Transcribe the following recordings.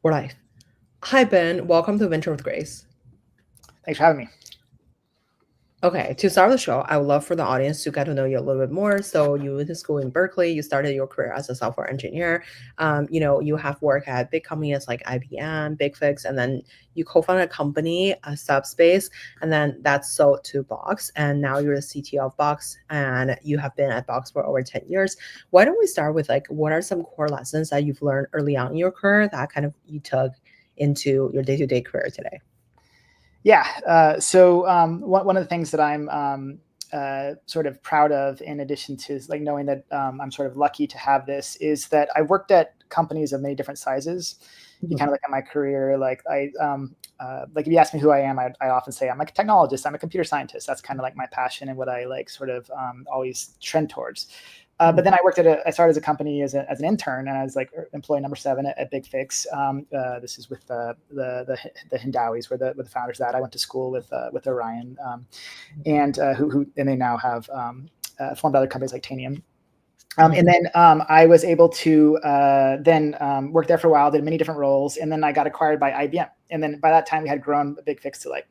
We're live. Hi, Ben. Welcome to Venture with Grace. Thanks for having me. Okay, to start the show, I would love for the audience to get to know you a little bit more. So you went to school in Berkeley. You started your career as a software engineer. You have worked at big companies like IBM, BigFix, and then you co-founded a company, Subspace, and then that's sold to Box. And now you're the CTO of Box, and you have been at Box for over 10 years. Why don't we start with what are some core lessons that you've learned early on in your career that kind of you took into your day-to-day career today? Yeah. One of the things that I'm sort of proud of, in addition to knowing that I'm sort of lucky to have this, is that I worked at companies of many different sizes. You kind of look at my career, if you ask me who I am, I often say I'm like a technologist. I'm a computer scientist. That's kind of like my passion and what I always trend towards. But then I started as a company as an intern, and I was like employee number 7 at BigFix. This is with the Hindawis, where the founders that I went to school with Orion, and they now have formed other companies like Tanium. And then I was able to work there for a while, did many different roles, and then I got acquired by IBM. And then by that time, we had grown BigFix to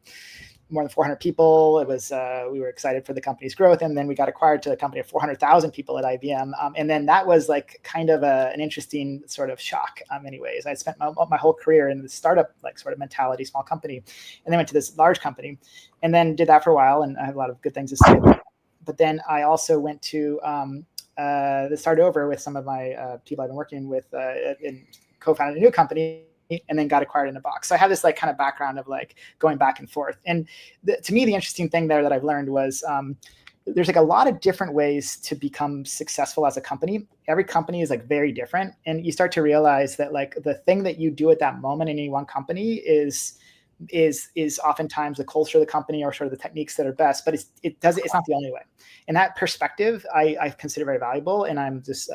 more than 400 people. It was we were excited for the company's growth, and then we got acquired to a company of 400,000 people at IBM. And then that was kind of an interesting sort of shock. Anyways, I spent my whole career in the startup sort of mentality, small company, and then went to this large company, and then did that for a while, and I have a lot of good things to say. But then I also went to started over with some of my people I've been working with and co-founded a new company, and then got acquired in a Box. So I have this kind of background of going back and forth. And to me, the interesting thing there that I've learned was there's a lot of different ways to become successful as a company. Every company is very different. And you start to realize that the thing that you do at that moment in any one company is oftentimes the culture of the company or sort of the techniques that are best, but it's not the only way. And that perspective I consider very valuable. And I'm just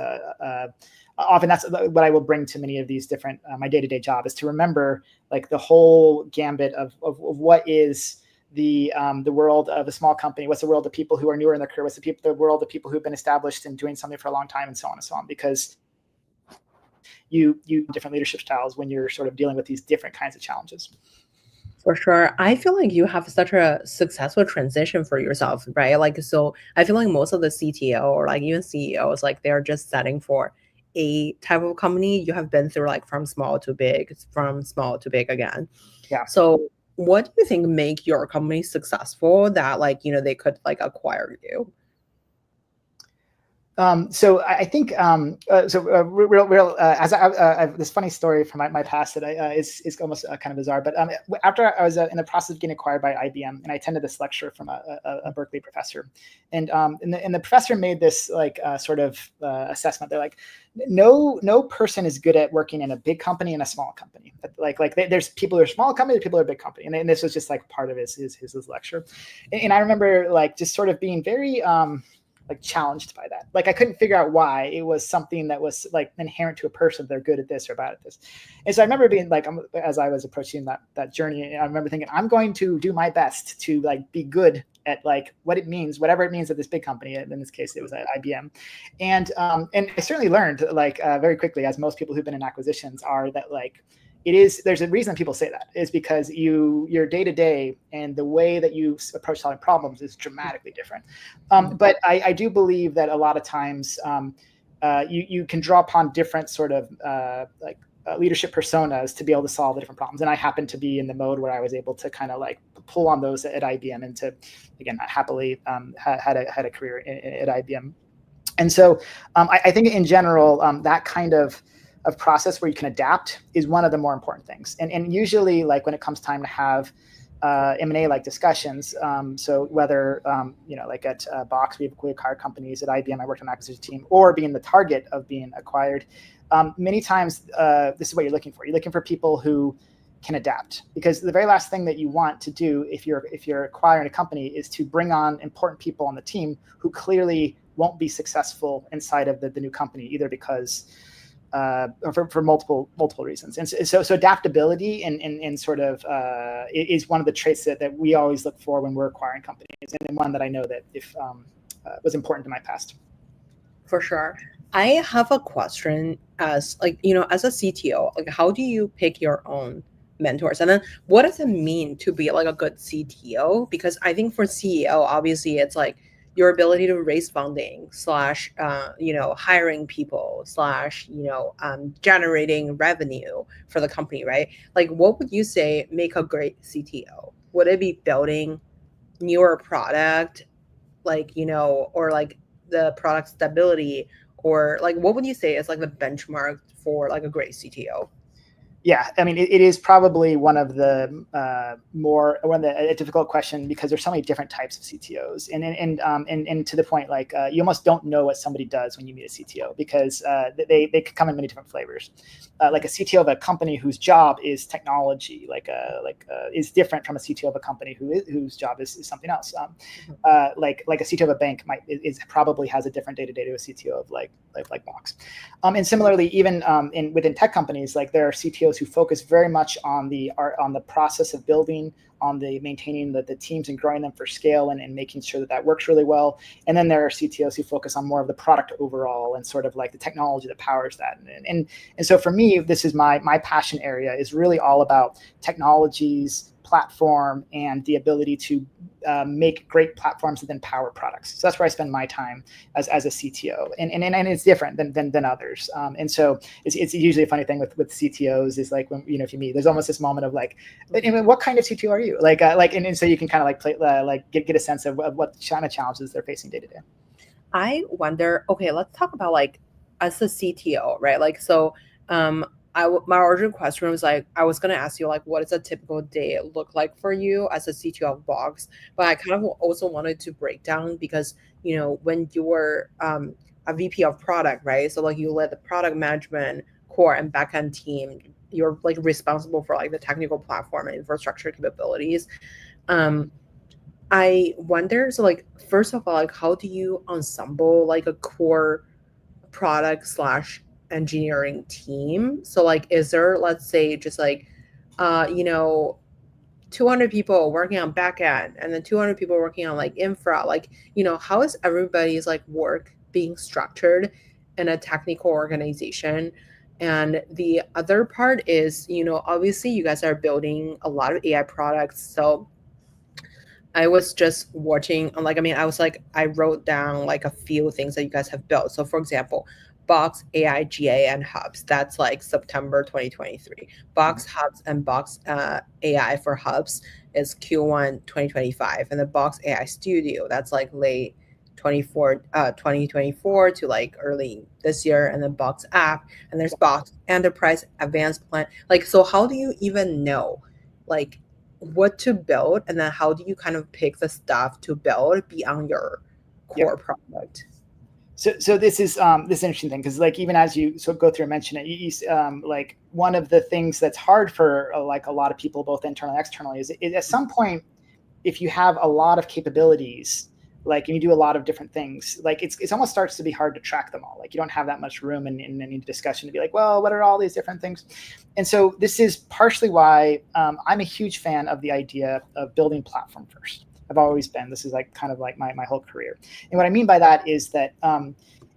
often that's what I will bring to many of these different my day-to-day job, is to remember the whole gambit of what is the world of a small company, what's the world of people who are newer in their career, what's the world of people who've been established and doing something for a long time, and so on and so on, because you different leadership styles when you're sort of dealing with these different kinds of challenges. For sure. I feel like you have such a successful transition for yourself, right? So I feel like most of the CTO or even CEOs, they're just setting for a type of company. You have been through from small to big, from small to big again. Yeah. So what do you think make your company successful that they could acquire you? So I think I have this funny story from my past that is almost kind of bizarre. But after I was in the process of getting acquired by IBM, and I attended this lecture from a Berkeley professor, and the professor made this sort of assessment. They're like, no person is good at working in a big company and a small company. There's people who are small company, people who are big company, and this was just part of his lecture. And I remember just sort of being very challenged by that. I couldn't figure out why it was something that was inherent to a person. They're good at this or bad at this. And so I remember being as I was approaching that journey, I remember thinking, I'm going to do my best to be good at what it means, whatever it means at this big company. In this case, it was at IBM. And I certainly learned very quickly, as most people who've been in acquisitions are, that there's a reason people say that, is because your day-to-day and the way that you approach solving problems is dramatically different. But I do believe that a lot of times you can draw upon different sort of leadership personas to be able to solve the different problems. And I happened to be in the mode where I was able to kind of pull on those at IBM, and to, again, happily had a career at IBM. And so I think in general, that kind of process where you can adapt is one of the more important things. And usually when it comes time to have M&A discussions, so whether at Box we acquired companies, at IBM I worked on the acquisition team, or being the target of being acquired, many times this is what you're looking for. You're looking for people who can adapt, because the very last thing that you want to do if you're acquiring a company is to bring on important people on the team who clearly won't be successful inside of the new company, either because for multiple reasons. And so adaptability and sort of is one of the traits that we always look for when we're acquiring companies, and one that I know that if was important in my past. For sure. I have a question as like, as a CTO, like how do you pick your own mentors? And then what does it mean to be like a good CTO? Because I think for CEO, obviously it's like your ability to raise funding slash, hiring people slash, generating revenue for the company, right? Like what would you say make a great CTO? Would it be building newer product, like, or like the product stability, or like what would you say is like the benchmark for like a great CTO? Yeah, I mean, it is probably one of the a difficult question because there's so many different types of CTOs, and to the point, like you almost don't know what somebody does when you meet a CTO because they could come in many different flavors. Like a CTO of a company whose job is technology, is different from a CTO of a company whose job is something else. Like a CTO of a bank probably has a different day to day to a CTO of like Box. And similarly, even within tech companies, like there are CTOs who focus very much on the process of building, on the maintaining the teams and growing them for scale and making sure that works really well. And then there are CTOs who focus on more of the product overall and sort of like the technology that powers that. And so for me, this is my passion area is really all about technologies, platform, and the ability to make great platforms that then power products. So that's where I spend my time as a CTO, and it's different than others. And so it's usually a funny thing with CTOs is like when if you meet, there's almost this moment of like, what kind of CTO are you? And so you can kind of like play get a sense of what kind of challenges they're facing day to day. I wonder, okay, let's talk about like as a CTO, right? Like, so, um, my original question was like, I was gonna ask you like, what does a typical day look like for you as a CTO of Box? But I kind of also wanted to break down because when you're a VP of product, right? So like you led the product management core and backend team. You're like responsible for like the technical platform and infrastructure capabilities. Um, I wonder, so like first of all, like how do you ensemble like a core product slash engineering team? So like is there, let's say, just like 200 people working on backend and then 200 people working on like infra, like how is everybody's like work being structured in a technical organization? And the other part is, obviously you guys are building a lot of AI products, so I was just watching, like, I mean, I was like, I wrote down like a few things that you guys have built. So, for example, Box AI GA and Hubs, that's like September 2023. Box Hubs and Box AI for Hubs is Q1 2025. And the Box AI Studio, that's like late 2024 to like early this year. And then Box App, and there's Box Enterprise Advanced Plan. Like, so how do you even know? Like, what to build, and then how do you kind of pick the stuff to build beyond your Yep. core product? So this is this interesting thing because like even as you go through and mention it, like one of the things that's hard for like a lot of people, both internally and externally, is at some point, if you have a lot of capabilities, like and you do a lot of different things, like it's almost starts to be hard to track them all. Like you don't have that much room in any discussion to be like, well, what are all these different things? And so this is partially why I'm a huge fan of the idea of building platform first. I've always been. This is like kind of like my whole career. And what I mean by that is that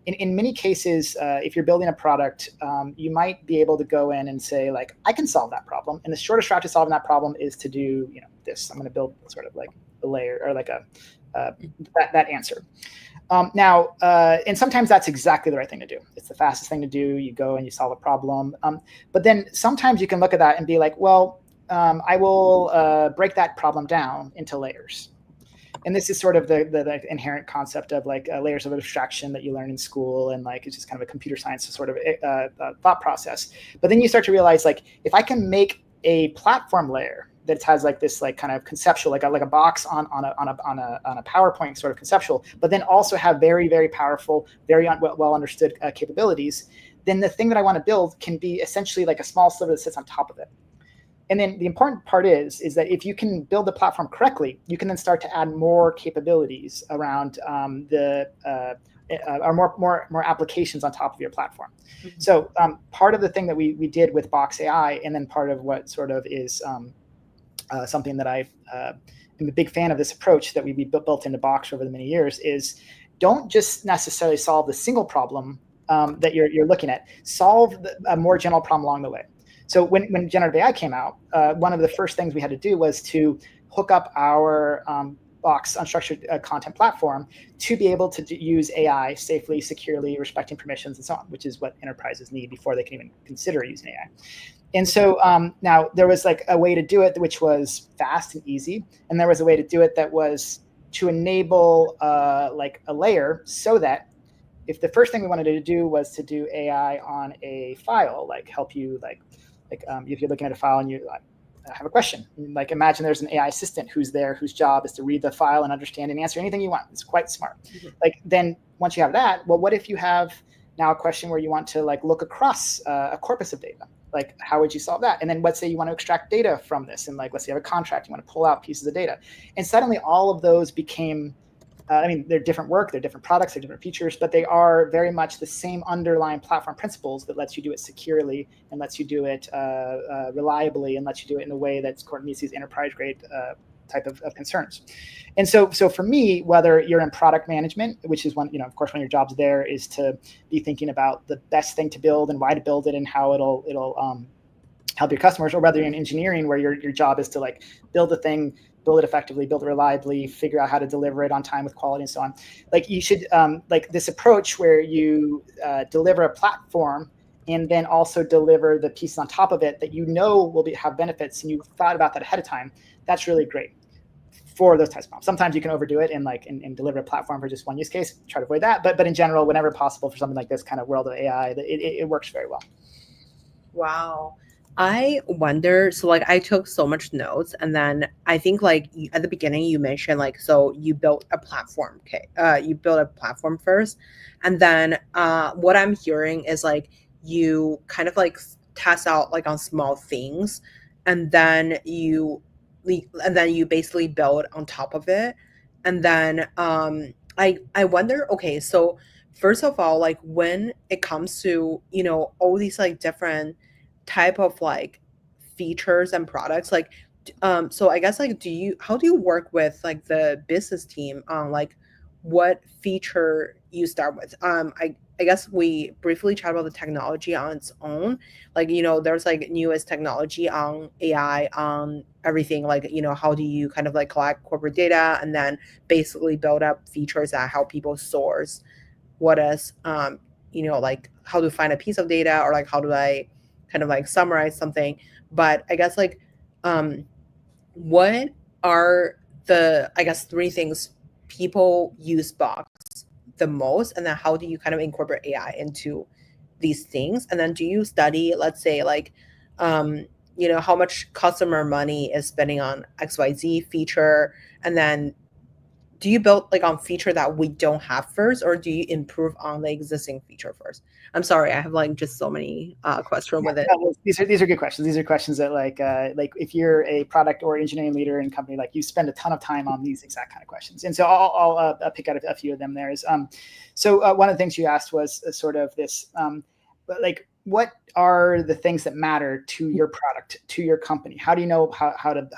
in many cases, if you're building a product, you might be able to go in and say like, I can solve that problem. And the shortest route to solving that problem is to do this. I'm going to build sort of like a layer or like that answer. Now, and sometimes that's exactly the right thing to do. It's the fastest thing to do. You go and you solve a problem. But then sometimes you can look at that and be like, well, I will break that problem down into layers. And this is sort of the inherent concept of like layers of abstraction that you learn in school, and like it's just kind of a computer science sort of thought process. But then you start to realize like if I can make a platform layer that has like this like kind of conceptual like a box on a PowerPoint sort of conceptual, but then also have very very powerful, very well understood capabilities, then the thing that I want to build can be essentially like a small sliver that sits on top of it. And then the important part is that if you can build the platform correctly, you can then start to add more capabilities around or more applications on top of your platform. Mm-hmm. So part of the thing that we did with Box AI, and then part of what sort of is something that I am a big fan of this approach that we built into Box over the many years, is don't just necessarily solve the single problem that you're looking at, solve a more general problem along the way. So when generative AI came out, one of the first things we had to do was to hook up our Box unstructured content platform to be able to use AI safely, securely, respecting permissions, and so on, which is what enterprises need before they can even consider using AI. And so now there was like a way to do it which was fast and easy, and there was a way to do it that was to enable like a layer so that if the first thing we wanted to do was to do AI on a file, like help you like if you're looking at a file and you have a question, like imagine there's an AI assistant who's there, whose job is to read the file and understand and answer anything you want. It's quite smart. Like then once you have that, well, what if you have now a question where you want to like look across a corpus of data? Like how would you solve that? And then let's say you want to extract data from this, and like let's say you have a contract, you want to pull out pieces of data, and suddenly all of those became I mean, they're different work, they're different products, they're different features, but they are very much the same underlying platform principles that lets you do it securely and lets you do it reliably and lets you do it in a way that meets these enterprise-grade type of concerns. And so for me, whether you're in product management, which is one, of course, one of your jobs there is to be thinking about the best thing to build and why to build it and how it'll help your customers, or whether you're in engineering where your job is to like build the thing, build it effectively, build it reliably, figure out how to deliver it on time with quality and so on. Like you should like this approach where you deliver a platform and then also deliver the pieces on top of it that will have benefits, and you thought about that ahead of time. That's really great for those types of problems. Sometimes you can overdo it and deliver a platform for just one use case. Try to avoid that, but in general, whenever possible for something like this kind of world of AI, it works very well. Wow. I wonder, so like I took so much notes, and then I think like at the beginning you mentioned like, so you built a platform. Okay. You built a platform first. And then what I'm hearing is like you kind of like test out like on small things, and then you basically build on top of it. And then I wonder, okay, so first of all, like when it comes to, all these like different type of like features and products, like so I guess like how do you work with like the business team on like what feature you start with? I guess we briefly chat about the technology on its own, like there's like newest technology on AI, on everything, like how do you kind of like collect corporate data and then basically build up features that help people source what is like how to find a piece of data, or like how do I kind of like summarize something. But I guess like what are the, I guess, three things people use Box the most, and then how do you kind of incorporate AI into these things? And then do you study, let's say like how much customer money is spending on XYZ feature, and then do you build like on feature that we don't have first, or do you improve on the existing feature first? I'm sorry, I have like just so many questions with it. No, these are good questions. These are questions that like if you're a product or engineering leader in a company, like you spend a ton of time on these exact kind of questions. And so I'll pick out a few of them. There is so one of the things you asked was sort of this like what are the things that matter to your product, to your company? How do you know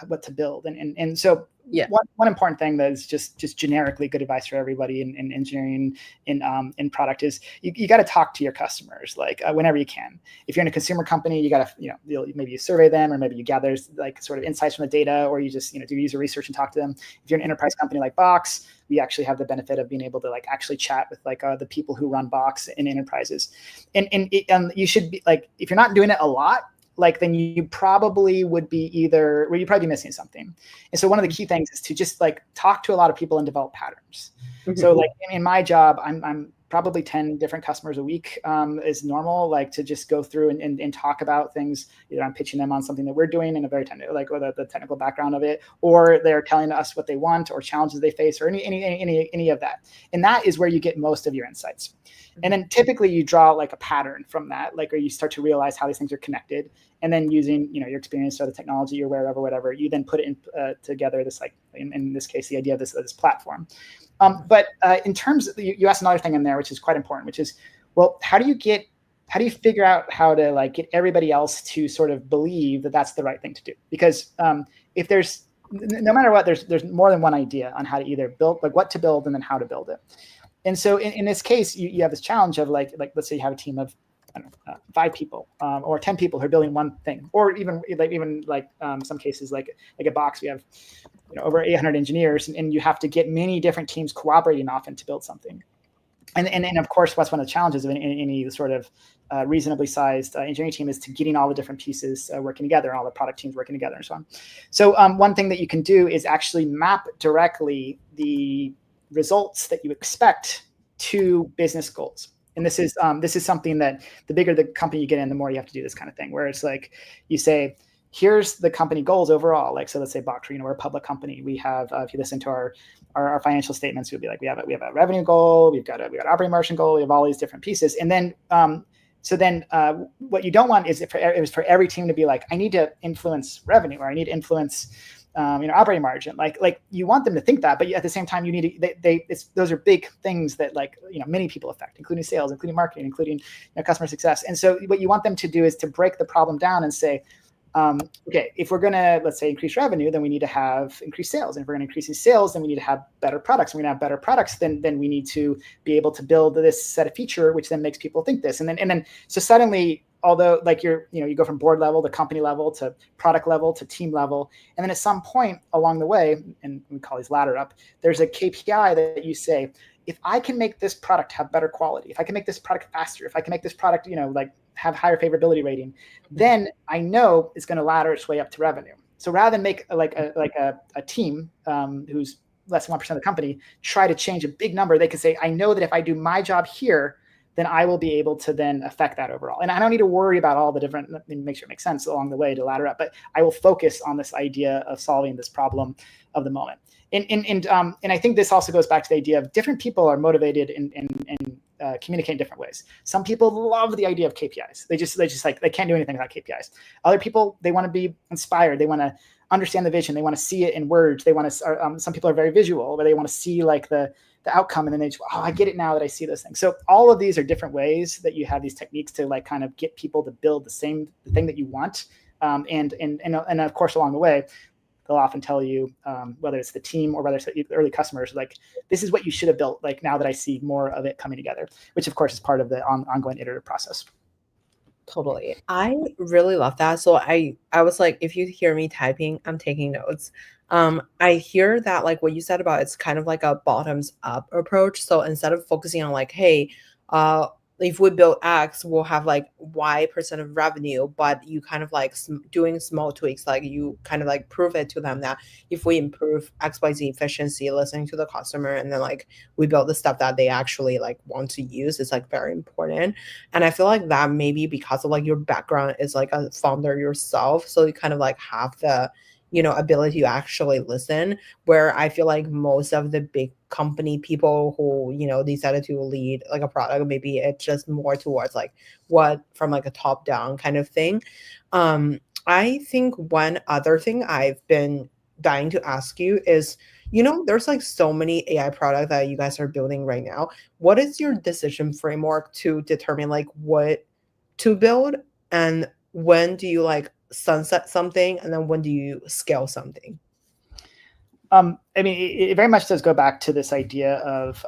what to build? And so yeah, one important thing that is just generically good advice for everybody in engineering in product is you got to talk to your customers like whenever you can. If you're in a consumer company, you got to maybe you survey them, or maybe you gather like sort of insights from the data, or you just do user research and talk to them. If you're an enterprise company like Box, we actually have the benefit of being able to like actually chat with like the people who run Box in enterprises, and you should be like, if you're not doing it a lot, like then you probably would be you'd probably be missing something. And so one of the key things is to just like talk to a lot of people and develop patterns. Mm-hmm. So like in my job, I'm probably 10 different customers a week is normal, like to just go through and talk about things. Either I'm pitching them on something that we're doing in a very technical, like with the technical background of it, or they're telling us what they want or challenges they face, or any of that. And that is where you get most of your insights. And then typically you draw like a pattern from that, like, or you start to realize how these things are connected. And then using, your experience or the technology you're aware of or whatever, you then put it in, together this, like, in this case, the idea of this platform. But in terms of, you asked another thing in there, which is quite important, which is, well, how do you figure out how to like get everybody else to sort of believe that that's the right thing to do? Because if no matter what, there's more than one idea on how to either build, like what to build and then how to build it. And so in this case, you have this challenge of like let's say you have a team of, I don't know, 5 people or 10 people who are building one thing, or even some cases like at Box we have over 800 engineers, and you have to get many different teams cooperating often to build something. And of course, what's one of the challenges of any sort of reasonably sized engineering team is to getting all the different pieces working together, and all the product teams working together, and so on. So one thing that you can do is actually map directly the results that you expect to business goals. And this is something that the bigger the company you get in, the more you have to do this kind of thing, where it's like you say, here's the company goals overall. Like, so let's say Box, we're a public company. We have, if you listen to our financial statements, we'll be like, we have a revenue goal, we've got an operating margin goal, we have all these different pieces. And then, what you don't want is for every team to be like, I need to influence revenue, or I need to influence, operating margin. Like you want them to think that, but at the same time, you need to, those are big things that many people affect, including sales, including marketing, including customer success. And so what you want them to do is to break the problem down and say, okay, if we're going to, let's say, increase revenue, then we need to have increased sales. And if we're going to increase these sales, then we need to have better products. We're going to have better products, then we need to be able to build this set of feature, which then makes people think this. And then so suddenly, although like you go from board level to company level to product level to team level, and then at some point along the way, and we call these ladder up, there's a KPI that you say, if I can make this product have better quality, if I can make this product faster, if I can make this product, have higher favorability rating, then I know it's going to ladder its way up to revenue. So rather than make a team who's less than 1% of the company try to change a big number, they can say, I know that if I do my job here, then I will be able to then affect that overall. And I don't need to worry about all the different, make sure it makes sense along the way to ladder up, but I will focus on this idea of solving this problem of the moment. And I think this also goes back to the idea of different people are motivated and communicate in different ways. Some people love the idea of KPIs. They can't do anything without KPIs. Other people, they want to be inspired. They want to understand the vision. They want to see it in words. They want to. Some people are very visual, where they want to see like the outcome, and then they just, I get it now that I see those things. So all of these are different ways that you have these techniques to like kind of get people to build the thing that you want. And of course, along the way, they'll often tell you, whether it's the team or whether it's the early customers, like, this is what you should have built, like, now that I see more of it coming together, which of course is part of the ongoing iterative process. Totally. I really love that. So I was like, if you hear me typing, I'm taking notes. I hear that like what you said about it's kind of like a bottoms up approach. So instead of focusing on like, hey, if we build X, we'll have like Y% of revenue, but you kind of like doing small tweaks, like you kind of like prove it to them that if we improve XYZ efficiency, listening to the customer, and then like we build the stuff that they actually like want to use, is like very important. And I feel like that maybe because of like your background is like a founder yourself, so you kind of like have the ability to actually listen, where I feel like most of the big company people who, decided to lead like a product, maybe it's just more towards like what from like a top down kind of thing. I think one other thing I've been dying to ask you is, there's like so many AI products that you guys are building right now. What is your decision framework to determine like what to build, and when do you like sunset something, and then when do you scale something? I mean, it very much does go back to this idea of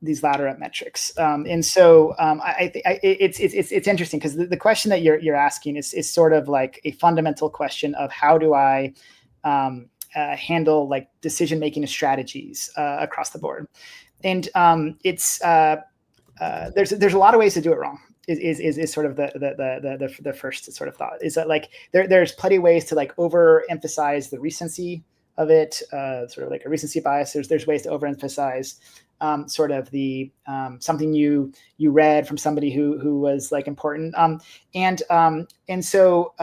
these ladder up metrics, and so I think it's interesting because the question that you're asking is sort of like a fundamental question of how do I handle like decision making strategies across the board, and there's a lot of ways to do it wrong. Is sort of the first sort of thought, is that like there's plenty of ways to like overemphasize the recency of it, sort of like a recency bias. There's ways to overemphasize sort of the something you read from somebody who was like important, and so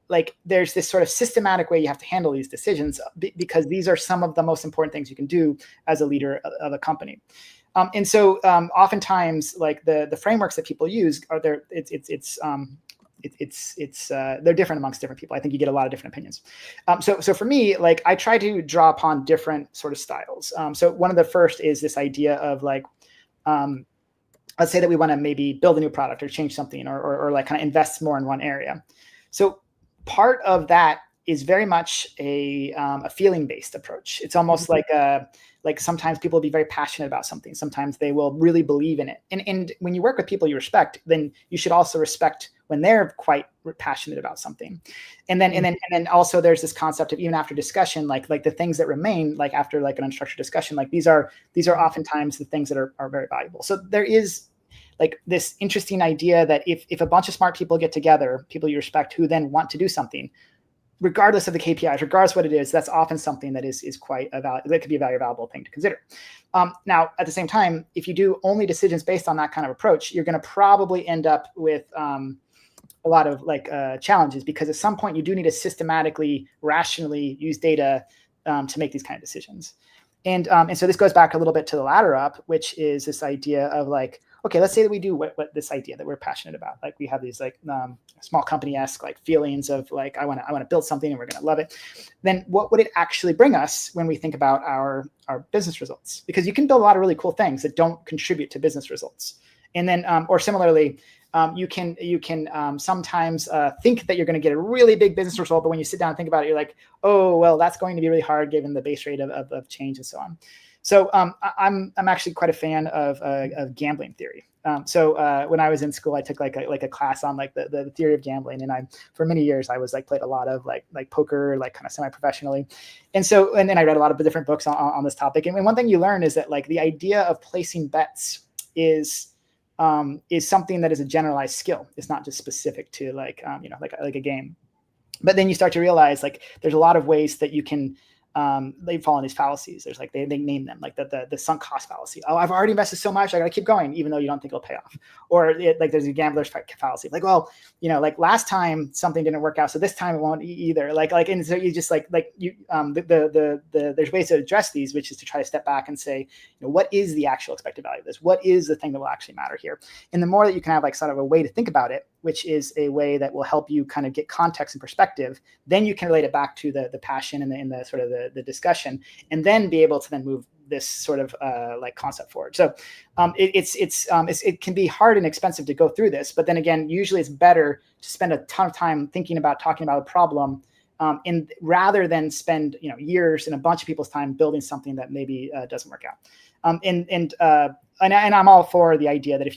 like there's this sort of systematic way you have to handle these decisions, because these are some of the most important things you can do as a leader of a company. And so oftentimes, like the frameworks that people use are there. They're different amongst different people. I think you get a lot of different opinions. So for me, like I try to draw upon different sort of styles. So one of the first is this idea of like, let's say that we want to maybe build a new product or change something, or like kind of invest more in one area. So part of that is very much a feeling-based approach. It's almost like sometimes people will be very passionate about something. Sometimes they will really believe in it. And when you work with people you respect, then you should also respect when they're quite passionate about something. And then also there's this concept of, even after discussion, like the things that remain, like after like an unstructured discussion, like these are oftentimes the things that are very valuable. So there is like this interesting idea that if a bunch of smart people get together, people you respect, who then want to do something, regardless of the KPIs, regardless of what it is, that's often something that is quite that could be a very valuable thing to consider. Now, at the same time, if you do only decisions based on that kind of approach, you're going to probably end up with a lot of challenges, because at some point you do need to systematically, rationally use data to make these kind of decisions. And so this goes back a little bit to the ladder up, which is this idea of like, okay, let's say that we do what this idea that we're passionate about. Like we have these like small company-esque like feelings of like, I want to build something and we're going to love it. Then what would it actually bring us when we think about our business results? Because you can build a lot of really cool things that don't contribute to business results. And then, or similarly, you can sometimes think that you're going to get a really big business result, but when you sit down and think about it, you're like, oh, well, that's going to be really hard given the base rate of change and so on. So I'm actually quite a fan of gambling theory. So when I was in school, I took like a class on like the theory of gambling, and for many years I was like played a lot of like poker, like kind of semi-professionally, and then I read a lot of different books on this topic. And one thing you learn is that like the idea of placing bets is something that is a generalized skill. It's not just specific to like a game. But then you start to realize like there's a lot of ways that you can they fall in these fallacies. There's like they name them like the sunk cost fallacy. Oh, I've already invested so much, I got to keep going, even though you don't think it'll pay off. Or like there's a gambler's fallacy. Like, well, like last time something didn't work out, so this time it won't either. And so you just there's ways to address these, which is to try to step back and say, what is the actual expected value of this? What is the thing that will actually matter here? And the more that you can have like sort of a way to think about it, which is a way that will help you kind of get context and perspective, then you can relate it back to the passion and the sort of the discussion, and then be able to then move this sort of like concept forward. So it can be hard and expensive to go through this, but then again, usually it's better to spend a ton of time talking about a problem, rather than spend years and a bunch of people's time building something that maybe doesn't work out. And I'm all for the idea that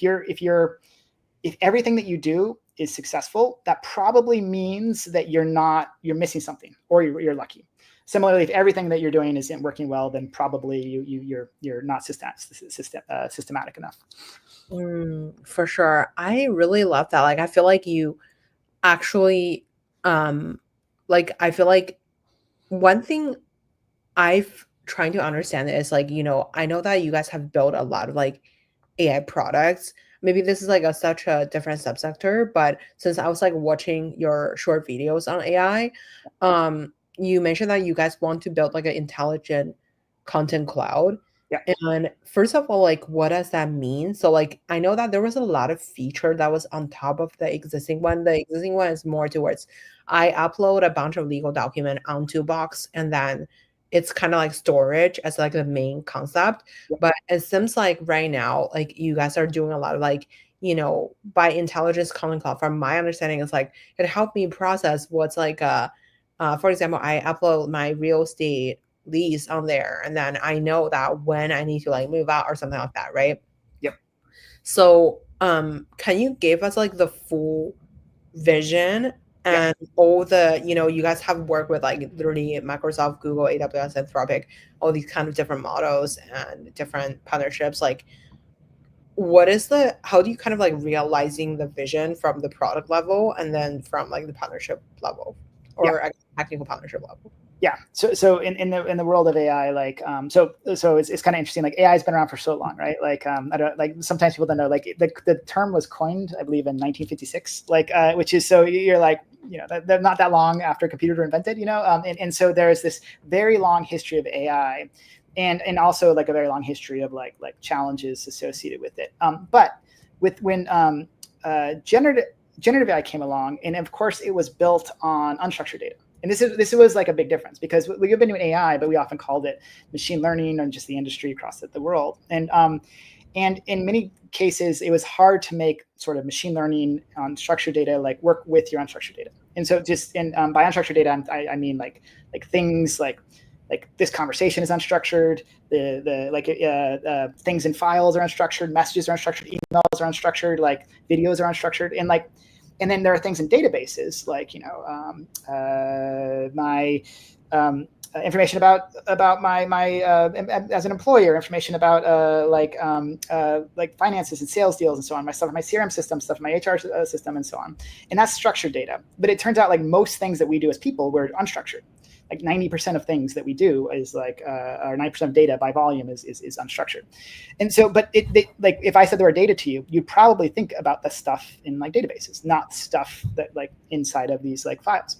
if everything that you do is successful, that probably means that you're missing something, or you're lucky. Similarly, if everything that you're doing isn't working well, then probably you're not systematic enough. For sure. I really love that. Like, I feel like you actually, I feel like one thing I've trying to understand is like, I know that you guys have built a lot of like AI products. Maybe this is like such a different subsector, but since I was like watching your short videos on AI, you mentioned that you guys want to build like an intelligent content cloud. Yeah. And first of all, like, what does that mean? So like, I know that there was a lot of feature that was on top of the existing one. The existing one is more towards I upload a bunch of legal document onto Box, and then it's kind of like storage as like the main concept. Yeah. But it seems like right now, like you guys are doing a lot of like, by intelligence content cloud, from my understanding, it's like it helped me process what's like for example, I upload my real estate lease on there, and then I know that when I need to like move out or something like that, right? Yep. So can you give us like the full vision and all the, you guys have worked with like literally Microsoft, Google, AWS, Anthropic, all these kind of different models and different partnerships. Like, how do you kind of like realizing the vision from the product level and then from like the partnership level, or technical partnership level? Yeah. So in the world of AI, like so it's kind of interesting. Like AI has been around for so long, right? Like I don't like sometimes people don't know. Like the term was coined, I believe, in 1956. Like which is, so you're like, that not that long after computers were invented, and so there's this very long history of AI, and also like a very long history of like challenges associated with it. But when generative AI came along, and of course it was built on unstructured data. And this was like a big difference, because we've been doing AI, but we often called it machine learning, and just the industry across the world. And in many cases, it was hard to make sort of machine learning on structured data like work with your unstructured data. And so just by unstructured data, I mean like things like this conversation is unstructured, the things in files are unstructured, messages are unstructured, emails are unstructured, like videos are unstructured, and then there are things in databases like my information about my as an employer, information about like finances and sales deals and so on, my stuff in my CRM system, stuff in my HR system, and so on. And that's structured data. But it turns out like most things that we do as people, we're unstructured. Like 90% of things that we do is like, or 90% of data by volume is unstructured. And so, but like if I said the word data to you, you'd probably think about the stuff in like databases, not stuff that like inside of these like files.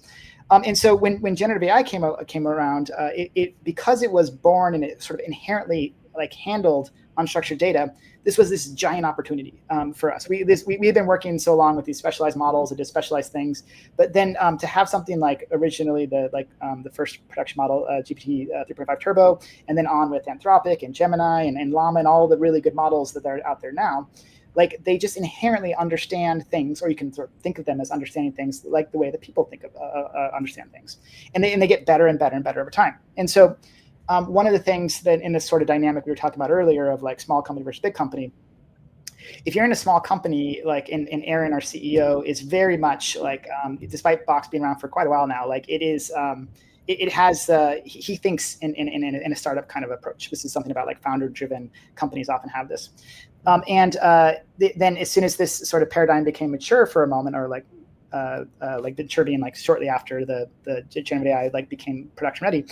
And so when generative AI came around, it because it was born and it sort of inherently like handled unstructured data, this was this giant opportunity for us. We've been working so long with these specialized models that did specialized things, but then to have something like originally the first production model, GPT 3.5 Turbo, and then on with Anthropic and Gemini and Llama and all the really good models that are out there now, like they just inherently understand things, or you can sort of think of them as understanding things like the way that people think of understand things, and they get better and better and better over time. And so one of the things that in this sort of dynamic we were talking about earlier of like small company versus big company, if you're in a small company, like in Aaron, our CEO, is very much like, despite Box being around for quite a while now, like it is, it has, he thinks in a startup kind of approach. This is something about like founder-driven companies often have this. Then as soon as this sort of paradigm became mature for a moment, or like mature being like shortly after the generative AI like became production ready,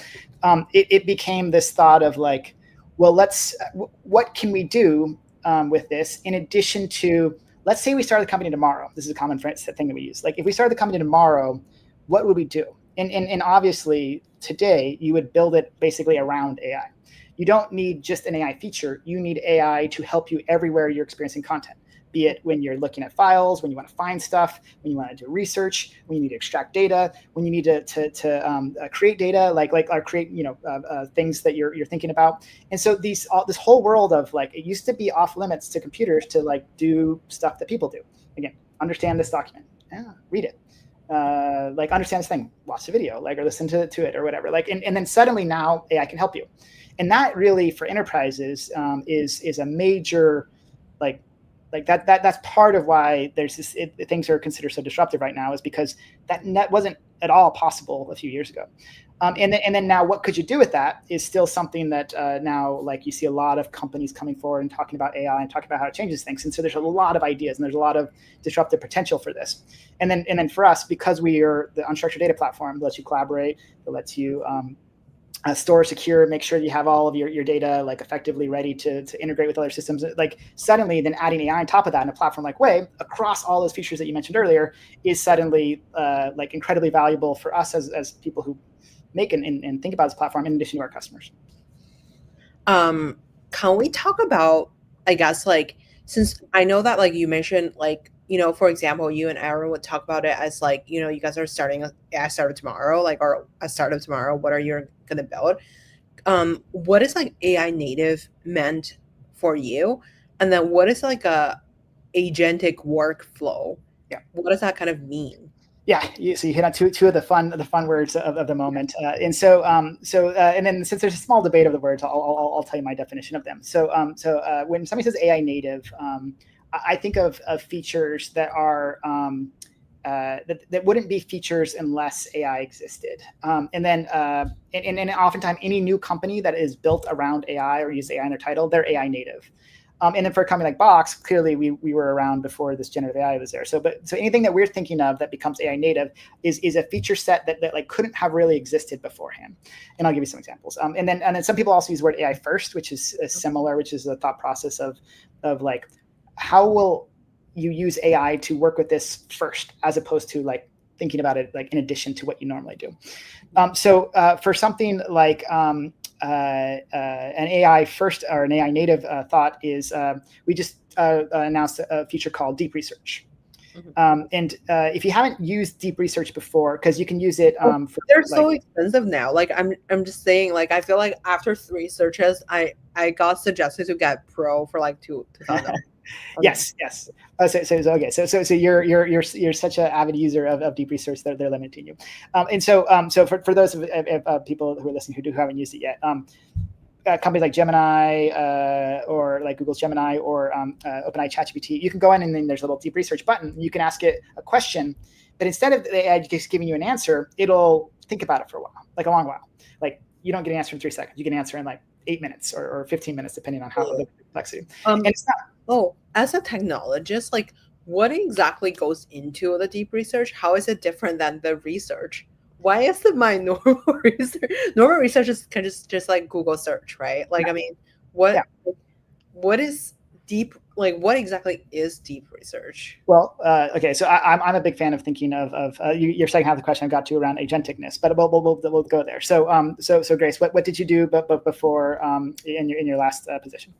it became this thought of like, well, what can we do with this in addition to, let's say we started the company tomorrow. This is a common thing that we use. Like if we started the company tomorrow, what would we do? And obviously today you would build it basically around AI. You don't need just an AI feature. You need AI to help you everywhere you're experiencing content, be it when you're looking at files, when you want to find stuff, when you want to do research, when you need to extract data, when you need to create data, or create things that you're thinking about. And so this whole world of like, it used to be off limits to computers to like do stuff that people do. Again, understand this document, read it. Like understand this thing, watch the video, like, or listen to it or whatever. Like, and then suddenly now AI can help you. And that really for enterprises is a major, like that's part of why there's this, things are considered so disruptive right now, is because that wasn't at all possible a few years ago. And then now what could you do with that is still something that now like you see a lot of companies coming forward and talking about AI and talking about how it changes things. And so there's a lot of ideas and there's a lot of disruptive potential for this. And then for us, because we are the unstructured data platform that lets you collaborate, that lets you store, secure, make sure you have all of your data like effectively ready to integrate with other systems. Like suddenly then adding AI on top of that in a platform like Way across all those features that you mentioned earlier is suddenly like incredibly valuable for us as people who make and think about this platform in addition to our customers. Can we talk about, I guess, like, since I know that like you mentioned, like, for example, you and Aaron would talk about it as like, you guys are starting AI startup tomorrow, like, or a startup tomorrow, what are you going to build? What is like AI native meant for you? And then what is like a agentic workflow? Yeah. What does that kind of mean? Yeah, so you hit on two of the fun words of the moment, and then since there's a small debate of the words, I'll tell you my definition of them. So when somebody says AI native, I think of features that are that wouldn't be features unless AI existed, and then oftentimes any new company that is built around AI or use AI in their title, they're AI native. And then for a company like Box, clearly we were around before this generative AI was there. So anything that we're thinking of that becomes AI native is a feature set that like couldn't have really existed beforehand. And I'll give you some examples. And then some people also use the word AI first, which is similar, which is the thought process of like, how will you use AI to work with this first, as opposed to like thinking about it like in addition to what you normally do. So for something like an AI first or an AI native thought is we just announced a feature called deep research. And if you haven't used deep research before, because you can use it for they're so expensive now. Like I'm just saying, like I feel like after 3 searches, I got suggested to get Pro for like $2,000. Yes. Okay. So you're such an avid user of deep research that they're limiting you. And so for those of people who are listening who haven't used it yet, companies like Gemini or like Google's Gemini or OpenAI ChatGPT, you can go in and then there's a little deep research button. You can ask it a question, but instead of the AI just giving you an answer, it'll think about it for a while, like a long while. Like you don't get an answer in 3 seconds. You get an answer in like 8 minutes or 15 minutes, depending on how the complexity. And it's not. Oh, as a technologist, like what exactly goes into the deep research? How is it different than the research? Why is it my normal research? Normal research is kind of just like Google search, right? Like, I mean, what is deep? Like, what exactly is deep research? Well, okay, so I'm a big fan of thinking of your second half of the question I got to around agenticness, but we'll go there. So so Grace, what did you do but before in your last position?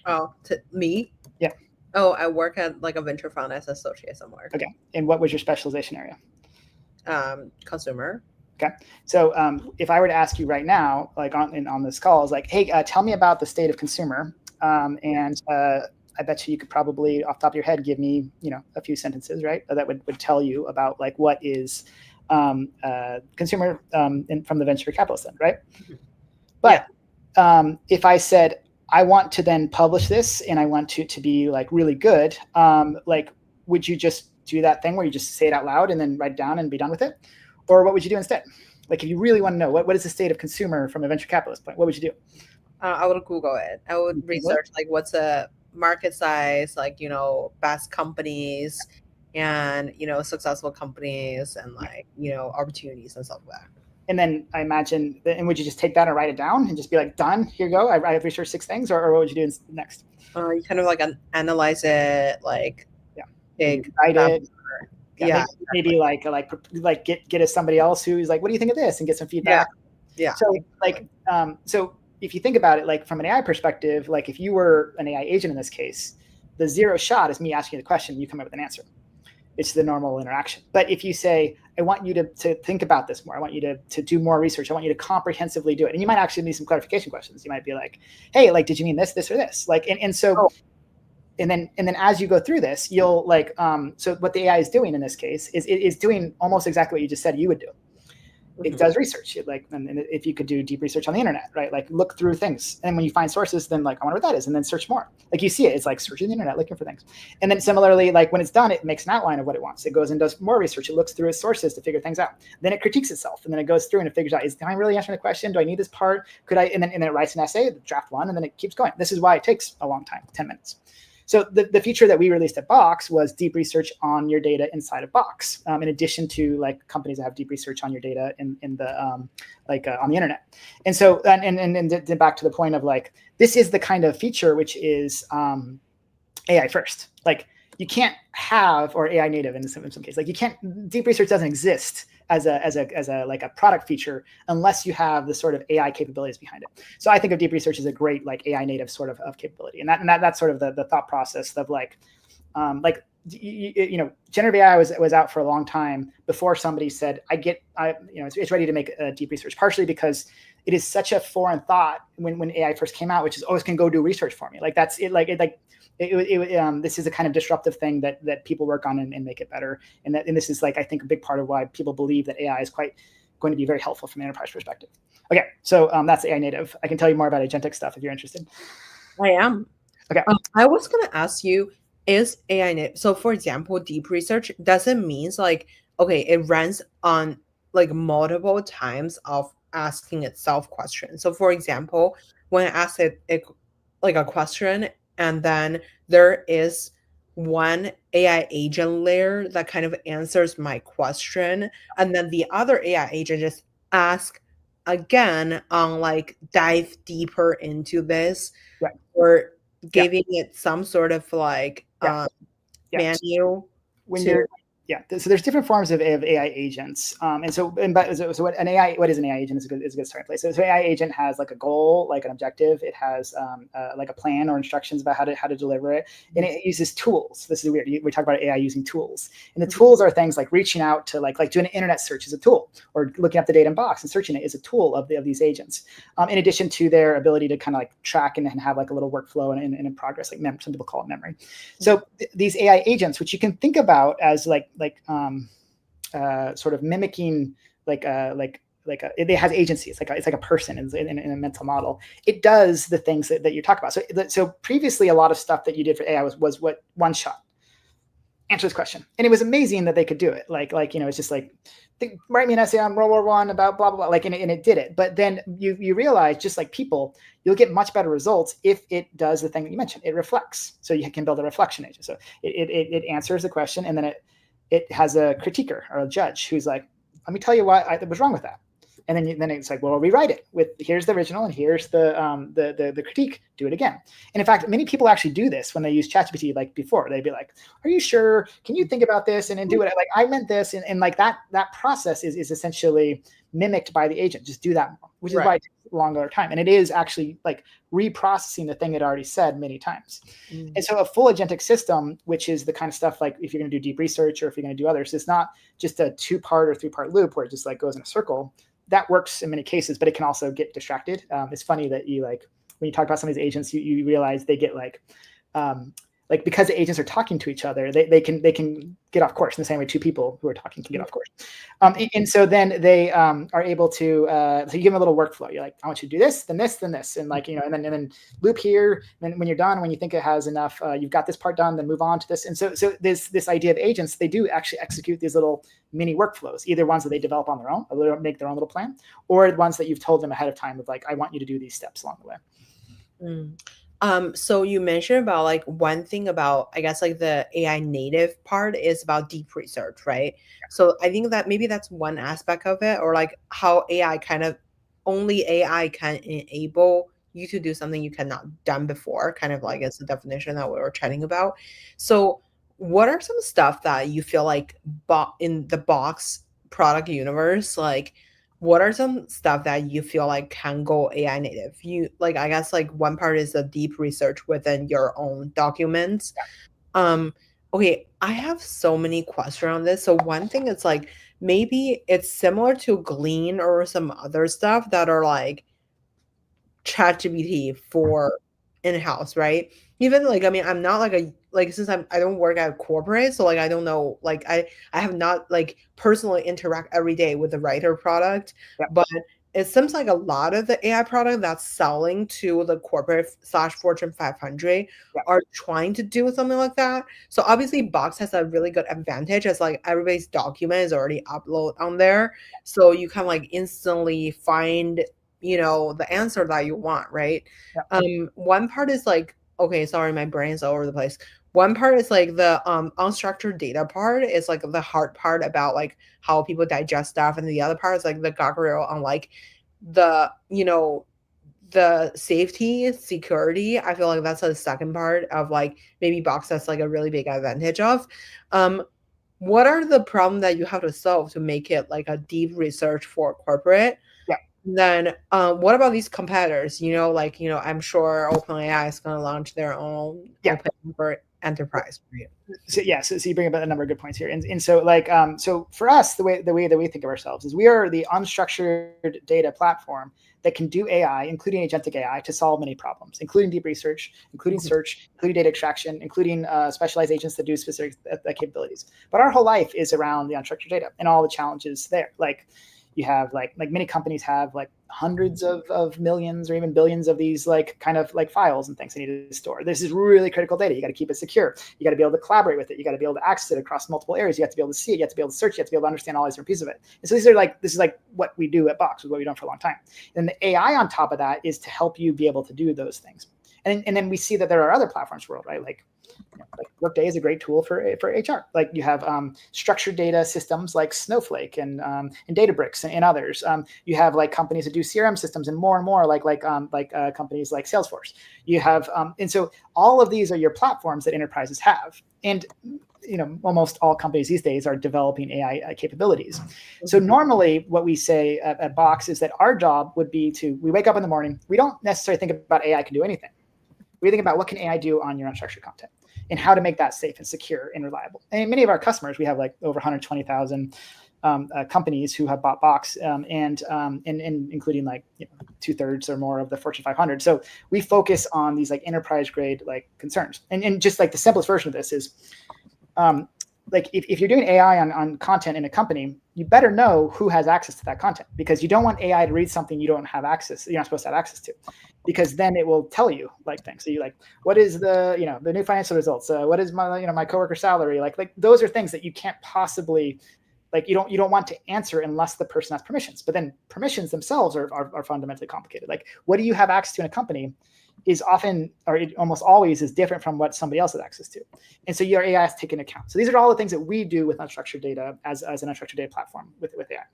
Oh, me? Yeah. Oh, I work at like a venture fund as associate somewhere. Okay. And what was your specialization area? Consumer. Okay. So if I were to ask you right now, like on this call, is like, hey, tell me about the state of consumer, and I bet you could probably off the top of your head give me, a few sentences, right? That would tell you about like what is consumer from the venture capitalist end, right? But if I said I want to then publish this and I want to be like really good, like would you just do that thing where you just say it out loud and then write it down and be done with it? Or what would you do instead? Like if you really want to know what is the state of consumer from a venture capitalist point, what would you do? I would Google it. I would research like what's a market size, like, best companies and, successful companies and like, opportunities and stuff like that. And then I imagine, and would you just take that and write it down and just be like, done, here you go, I've researched 6 things, or what would you do next? You kind of like analyze it, like write it. Maybe like get somebody else who's like, what do you think of this, and get some feedback. So like so if you think about it, like from an AI perspective, like if you were an AI agent in this case, the zero shot is me asking you the question, you come up with an answer. It's the normal interaction. But if you say, I want you to think about this more, I want you to do more research, I want you to comprehensively do it, and you might actually need some clarification questions. You might be like, hey, like, did you mean this, or this? Like, and so, and then as you go through this, you'll like, so what the AI is doing in this case is it is doing almost exactly what you just said you would do. It does research. And if you could do deep research on the internet, right? Like look through things. And when you find sources, then like, I wonder what that is. And then search more. Like you see it, it's like searching the internet, looking for things. And then similarly, like when it's done, it makes an outline of what it wants. It goes and does more research. It looks through its sources to figure things out. Then it critiques itself. And then it goes through and it figures out, am I really answering the question? Do I need this part? Could I? And then it writes an essay, draft 1, and then it keeps going. This is why it takes a long time, 10 minutes. So the feature that we released at Box was deep research on your data inside of Box, in addition to like companies that have deep research on your data in the on the internet. And so and back to the point of like, this is the kind of feature which is AI first. Like you can't have, or AI native in some case, like you can't, deep research doesn't exist as a like a product feature unless you have the sort of AI capabilities behind it. So I think of deep research as a great like AI native sort of capability, and that's sort of the thought process of like generative AI was out for a long time before somebody said it's ready to make deep research, partially because it is such a foreign thought when AI first came out, which is always can go do research for me. Like that's it. This is a kind of disruptive thing that people work on and make it better. And this is like, I think, a big part of why people believe that AI is quite going to be very helpful from an enterprise perspective. Okay, so that's AI native. I can tell you more about agentic stuff if you're interested. I am. Okay. I was going to ask you, is AI native? So for example, deep research doesn't mean like, okay, it runs on like multiple times of asking itself questions. So for example, when I ask it like a question, and then there is one AI agent layer that kind of answers my question, and then the other AI agent just ask again on like dive deeper into this, or giving it some sort of like menu. Yeah. So there's different forms of AI agents. So what is an AI agent is a good starting place. So AI agent has like a goal, like an objective. It has like a plan or instructions about how to deliver it. And it uses tools. This is weird. We talk about AI using tools. And the tools are things like reaching out to like doing an internet search is a tool, or looking up the data in Box and searching it is a tool of these agents. In addition to their ability to kind of like track and have like a little workflow and in progress, like some people call it memory. So these AI agents, which you can think about as sort of mimicking it has agency. It's like a person in a mental model. It does the things that you talk about. So previously, a lot of stuff that you did for AI was what one shot answer this question, and it was amazing that they could do it. It's just like, write me an essay on World War I about blah blah blah. And it did it. But then you realize, just like people, you'll get much better results if it does the thing that you mentioned. It reflects. So you can build a reflection agent. So it answers the question, and then it has a critiquer or a judge who's like, let me tell you why I was wrong with that. And then it's like, well, rewrite it with here's the original and here's the critique. Do it again. And in fact, many people actually do this when they use ChatGPT. Like before, they'd be like, "Are you sure? Can you think about this and then do it?" Like I meant this, and like that process is essentially mimicked by the agent. Just do that more, which is why it takes a longer time. And it is actually like reprocessing the thing it already said many times. And so a full agentic system, which is the kind of stuff like if you're going to do deep research or if you're going to do others, it's not just a 2-part or 3-part loop where it just like goes in a circle. That works in many cases, but it can also get distracted. It's funny that when you talk about some of these agents, you realize they get because the agents are talking to each other, they can get off course in the same way 2 people who are talking can get off course. And so then they are able to, so you give them a little workflow. You're like, I want you to do this, then this, then this. And and then loop here. And then when you're done, when you think it has enough, you've got this part done, then move on to this. And so this idea of agents, they do actually execute these little mini workflows, either ones that they develop on their own, or they make their own little plan, or ones that you've told them ahead of time of like, I want you to do these steps along the way. So you mentioned about like one thing about, I guess, like the AI native part is about deep research, right? So I think that maybe that's one aspect of it, or like how only AI can enable you to do something you cannot done before, kind of like it's the definition that we were chatting about. So what are some stuff that you feel like in the Box product universe, like what are some stuff that you feel like can go AI native? I guess like one part is the deep research within your own documents. Okay, I have so many questions on this. So one thing is like, maybe it's similar to Glean or some other stuff that are like ChatGPT for in-house, right? Even like, I mean, I'm not like since I don't work at a corporate, so like I don't know, like I have not like personally interact every day with the writer product, but it seems like a lot of the AI product that's selling to the corporate / Fortune 500 are trying to do something like that. So obviously Box has a really good advantage as like everybody's document is already uploaded on there. So you can like instantly find the answer that you want, right? One part is like, okay, sorry, my brain's all over the place. One part is like the unstructured data part is like the hard part about like how people digest stuff, and the other part is like the guardrail on like the the safety security. I feel like that's the second part of like maybe Box has like a really big advantage of. What are the problems that you have to solve to make it like a deep research for corporate? Then what about these competitors? I'm sure OpenAI is going to launch their own open for enterprise. So you bring up a number of good points here, and so like so for us, the way that we think of ourselves is we are the unstructured data platform that can do AI, including agentic AI, to solve many problems, including deep research, including search, including data extraction, including specialized agents that do specific capabilities. But our whole life is around the unstructured data and all the challenges there. Like you have like many companies have like hundreds of millions or even billions of these like kind of like files and things they need to store. This is really critical data. You got to keep it secure. You got to be able to collaborate with it. You got to be able to access it across multiple areas. You have to be able to see it. You have to be able to search. You have to be able to understand all these different pieces of it. And so this is like what we do at Box, is what we've done for a long time. And the AI on top of that is to help you be able to do those things. And then we see that there are other platforms world, right? Like Workday is a great tool for HR. Like you have structured data systems like Snowflake and Databricks and others. You have like companies that do CRM systems and more like companies like Salesforce. You have and so all of these are your platforms that enterprises have. And almost all companies these days are developing AI capabilities. So normally what we say at Box is that our job would be we wake up in the morning, we don't necessarily think about AI can do anything. We think about what can AI do on your unstructured content and how to make that safe and secure and reliable. And many of our customers, we have like over 120,000 companies who have bought Box, and including like 2/3 or more of the Fortune 500. So we focus on these like enterprise grade like concerns. And just like the simplest version of this is, like if you're doing AI on content in a company, you better know who has access to that content, because you don't want AI to read something you're not supposed to have access to, because then it will tell you like things. So you like, what is the new financial results? What is my coworker's salary? Like those are things that you can't possibly, like you don't want to answer unless the person has permissions. But then permissions themselves are fundamentally complicated. Like what do you have access to in a company is often, or it almost always is different from what somebody else has access to. And so your AI has to take into account. So these are all the things that we do with unstructured data as an unstructured data platform with AI.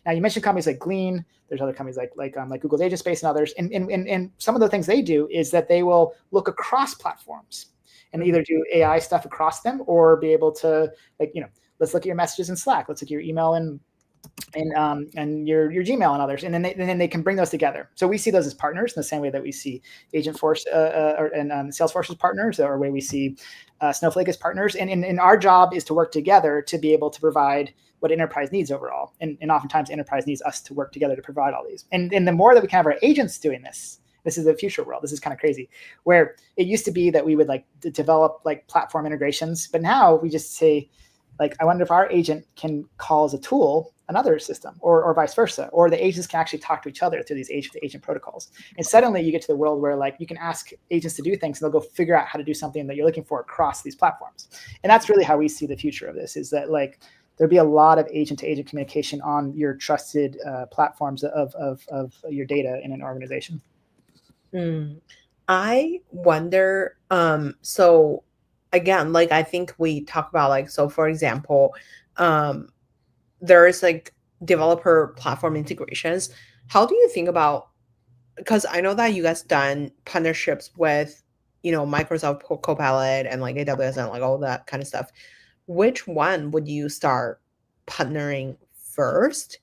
Now you mentioned companies like Glean. There's other companies like Google's Agent Space and others. And some of the things they do is that they will look across platforms and either do AI stuff across them, or be able to let's look at your messages in Slack. Let's look at your email and your Gmail and others, and then they can bring those together. So we see those as partners in the same way that we see Agentforce and Salesforce as partners, or way we see Snowflake as partners. And our job is to work together to be able to provide what enterprise needs overall. And oftentimes enterprise needs us to work together to provide all these. And the more that we can have our agents doing this is the future world. This is kind of crazy, where it used to be that we would like develop like platform integrations, but now we just say, like, I wonder if our agent can call as a tool another system, or vice versa, or the agents can actually talk to each other through these agent-to-agent protocols. And suddenly you get to the world where like you can ask agents to do things and they'll go figure out how to do something that you're looking for across these platforms. And that's really how we see the future of this, is that like there'll be a lot of agent-to-agent communication on your trusted platforms of your data in an organization. I wonder, so again, like I think we talk about like, so for example, there is like developer platform integrations. How do you think about, because I know that you guys done partnerships with, Microsoft Copilot and like AWS and like all that kind of stuff. Which one would you start partnering first?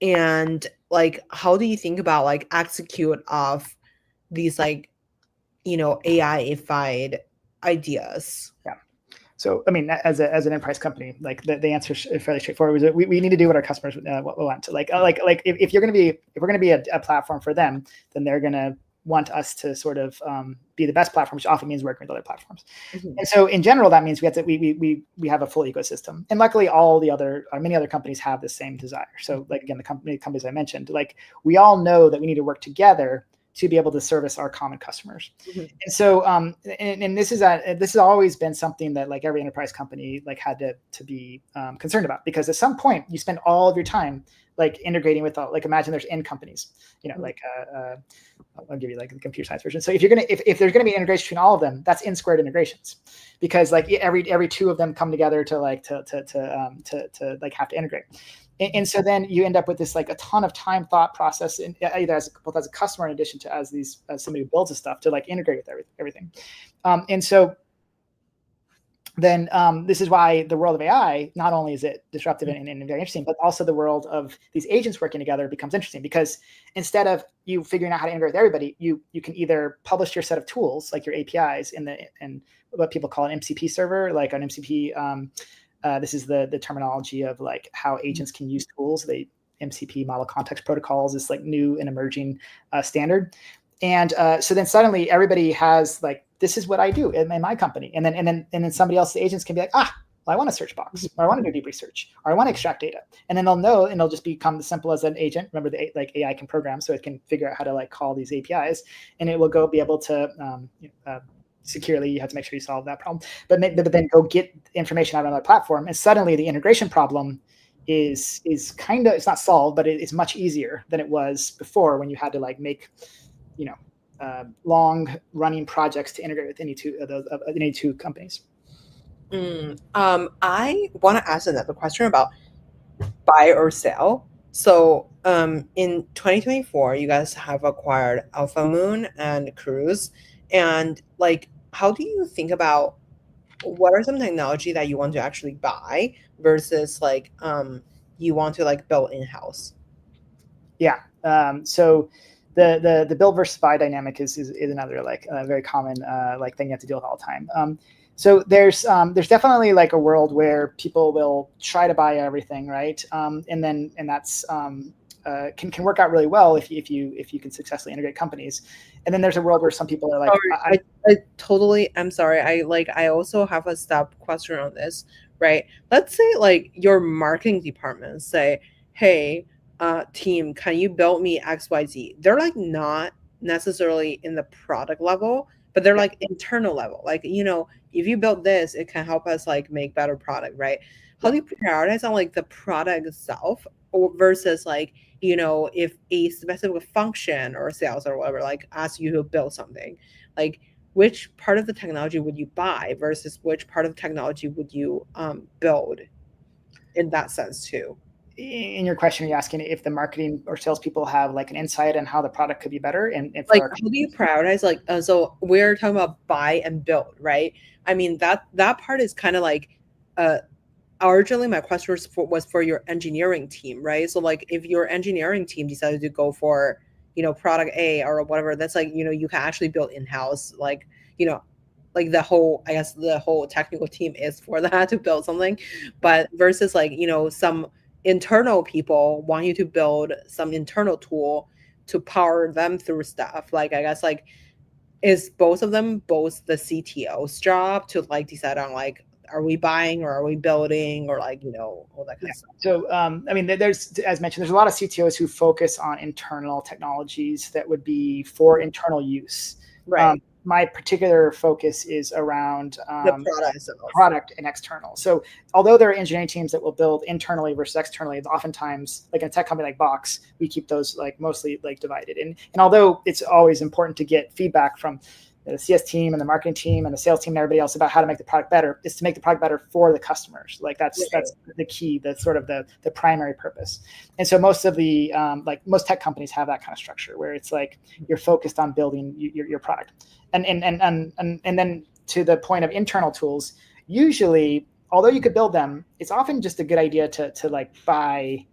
And like, how do you think about like execute of these like, AI-ified ideas? Yeah. So, I mean, as an enterprise company, like the answer is fairly straightforward. We need to do what our customers want. Like if we're going to be a platform for them, then they're going to want us to sort of be the best platform, which often means working with other platforms. Mm-hmm. And so in general, that means we have a full ecosystem. And luckily many other companies have the same desire. So like, again, the companies I mentioned, like we all know that we need to work together to be able to service our common customers. Mm-hmm. And so, and this has always been something that like every enterprise company like had to be concerned about, because at some point you spend all of your time like integrating with like, imagine there's end companies, like I'll give you like the computer science version. So if there's gonna be integration between all of them, that's n squared integrations, because like every two of them come together to like to like have to integrate. And so then you end up with this like a ton of time, thought process, and either both as a customer in addition to as somebody who builds this stuff to like integrate with everything. And so then this is why the world of AI, not only is it disruptive and very interesting, but also the world of these agents working together becomes interesting, because instead of you figuring out how to integrate with everybody, you can either publish your set of tools, like your APIs in what people call an MCP server, like an MCP. This is the terminology of like how agents can use tools. The MCP, Model Context Protocol, is this like new and emerging standard. And so then suddenly everybody has like, this is what I do in my company. And then somebody else's agents can be like, well, I want a search box, or I want to do deep research, or I want to extract data. And then they'll know, and they'll just become as simple as an agent. Remember, like AI can program, so it can figure out how to like call these APIs, and it will be able to securely. You have to make sure you solve that problem, but then go get information out on another platform, and suddenly the integration problem is kind of, it's not solved, but it's much easier than it was before, when you had to like make long running projects to integrate with any two companies. I want to ask another question about buy or sell. So in 2024, you guys have acquired Alpha Moon and Cruise, and like, how do you think about what are some technology that you want to actually buy versus like you want to like build in-house? Yeah. So the build versus buy dynamic is another like very common like thing you have to deal with all the time. So there's definitely like a world where people will try to buy everything, right? And that's can work out really well if you can successfully integrate companies. And then there's a world where some people are like, Sorry, I totally, I'm sorry. I also have a stop question on this, right? Let's say like your marketing department say, hey, team, can you build me XYZ? They're like not necessarily in the product level, but they're yeah, like internal level. Like, if you build this, it can help us like make better product, right? How yeah. do you prioritize on like the product itself or versus like, if a specific function or sales or whatever, like ask you to build something, like which part of the technology would you buy versus which part of the technology would you build in that sense too? In your question, are you asking if the marketing or salespeople have like an insight on how the product could be better and for Like our how do you prioritize, like so we're talking about buy and build, right? I mean that part is kind of like uh originally my question was for your engineering team, right? So like if your engineering team decided to go for product A or whatever, that's like you can actually build in-house, like you know like I guess the whole technical team is for that to build something, but versus like some internal people want you to build some internal tool to power them through stuff, like I guess like is both of them both the CTO's job to like decide on like are we buying or are we building or like all that kind Yeah. of stuff. So, I mean, there's, as mentioned, there's a lot of CTOs who focus on internal technologies that would be for internal use. Right. My particular focus is around The product itself. product and external. So, although there are engineering teams that will build internally versus externally, oftentimes, like in a tech company like Box, we keep those like mostly like divided. And although it's always important to get feedback from the CS team and the marketing team and the sales team and everybody else about how to make the product better, is to make the product better for the customers. Like that's the key, that's sort of the primary purpose. And so most of the like most tech companies have that kind of structure where it's like you're focused on building your product. And then to the point of internal tools, usually, although you could build them, it's often just a good idea to like buy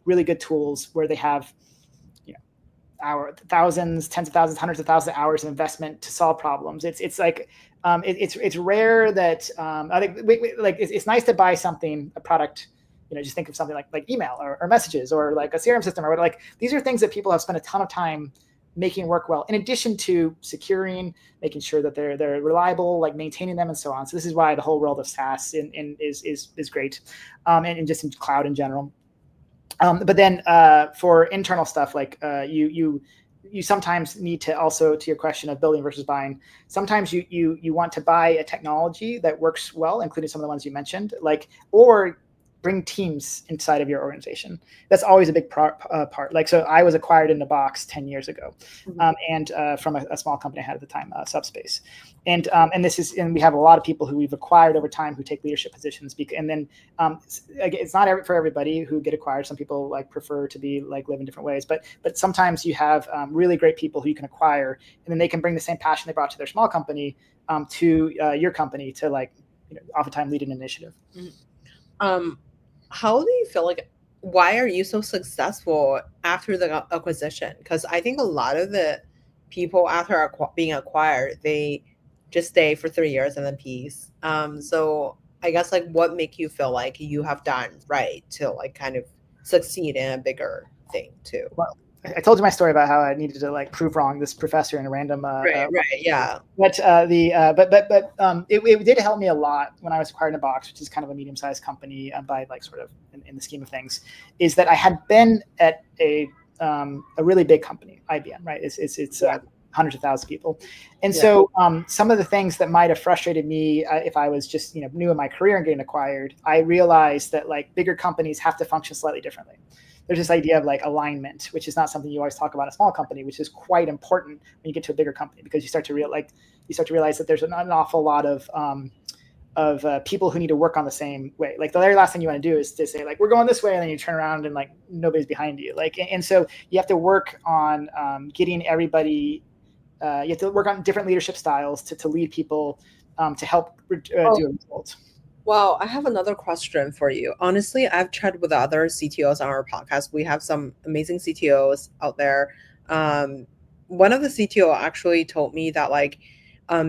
really good tools where they have thousands, tens of thousands, hundreds of thousands of hours of investment to solve problems. It's like it's rare that I think it's nice to buy something, a product. Just think of something like email or messages or like a CRM system or what. Like these are things that people have spent a ton of time making work well, in addition to securing, making sure that they're reliable, like maintaining them and so on. So this is why the whole world of SaaS is great, and just in cloud in general. But then for internal stuff, like you sometimes need to also, to your question of building versus buying, sometimes you want to buy a technology that works well, including some of the ones you mentioned, like, or bring teams inside of your organization. That's always a big part. Like, so I was acquired into Box 10 years ago, and from a small company I had at the time, Subspace. And we have a lot of people who we've acquired over time who take leadership positions. And then it's not for everybody who get acquired. Some people like prefer to be like live in different ways, but sometimes you have really great people who you can acquire, and then they can bring the same passion they brought to their small company to your company to like, oftentimes lead an initiative. How do you feel like, why are you so successful after the acquisition? Because I think a lot of the people after being acquired, they just stay for 3 years and then peace. So I guess like what make you feel like you have done right to like kind of succeed in a bigger thing too? Well, I told you my story about how I needed to like prove wrong this professor in a random. Right, yeah. But it did help me a lot when I was acquired in a Box, which is kind of a medium-sized company by like sort of in the scheme of things, is that I had been at a really big company, IBM, right? It's hundreds of thousands of people, and so some of the things that might have frustrated me if I was just new in my career and getting acquired, I realized that like bigger companies have to function slightly differently. There's this idea of like alignment, which is not something you always talk about in a small company, which is quite important when you get to a bigger company, because you start to realize that there's an awful lot of people who need to work on the same way. Like the very last thing you want to do is to say like, we're going this way, and then you turn around and like nobody's behind you. Like, and so you have to work on getting everybody. You have to work on different leadership styles to lead people to help Oh, do a result. well, I have another question for you. Honestly, I've chatted with other CTOs on our podcast. We have some amazing CTOs out there. Um, One of the CTO actually told me that like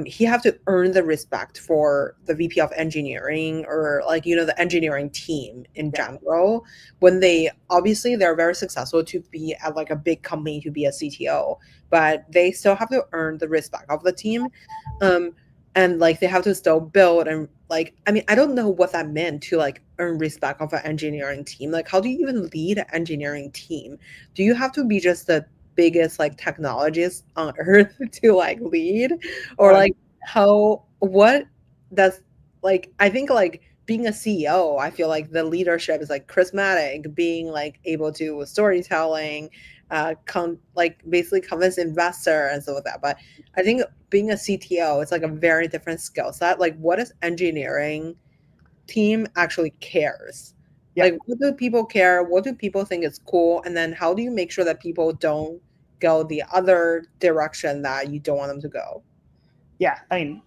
he have to earn the respect for the VP of engineering or like the engineering team in Yeah, general when they obviously they're very successful to be at like a big company to be a CTO, but they still have to earn the respect of the team. Um, and like they have to still build and like I mean I don't know what that meant to like earn respect of an engineering team. Like how do you even lead an engineering team? Do you have to be just the biggest like technologist on earth to like lead, or uh, like how what does like I think like being a CEO, I feel like the leadership is like charismatic, being like able to storytelling, like basically convince investor and stuff like that. But I think being a CTO, it's like a very different skill set. Like, what does engineering team actually cares? yeah. Like, what do people care? What do people think is cool? And then how do you make sure that people don't go the other direction that you don't want them to go? Yeah, I mean,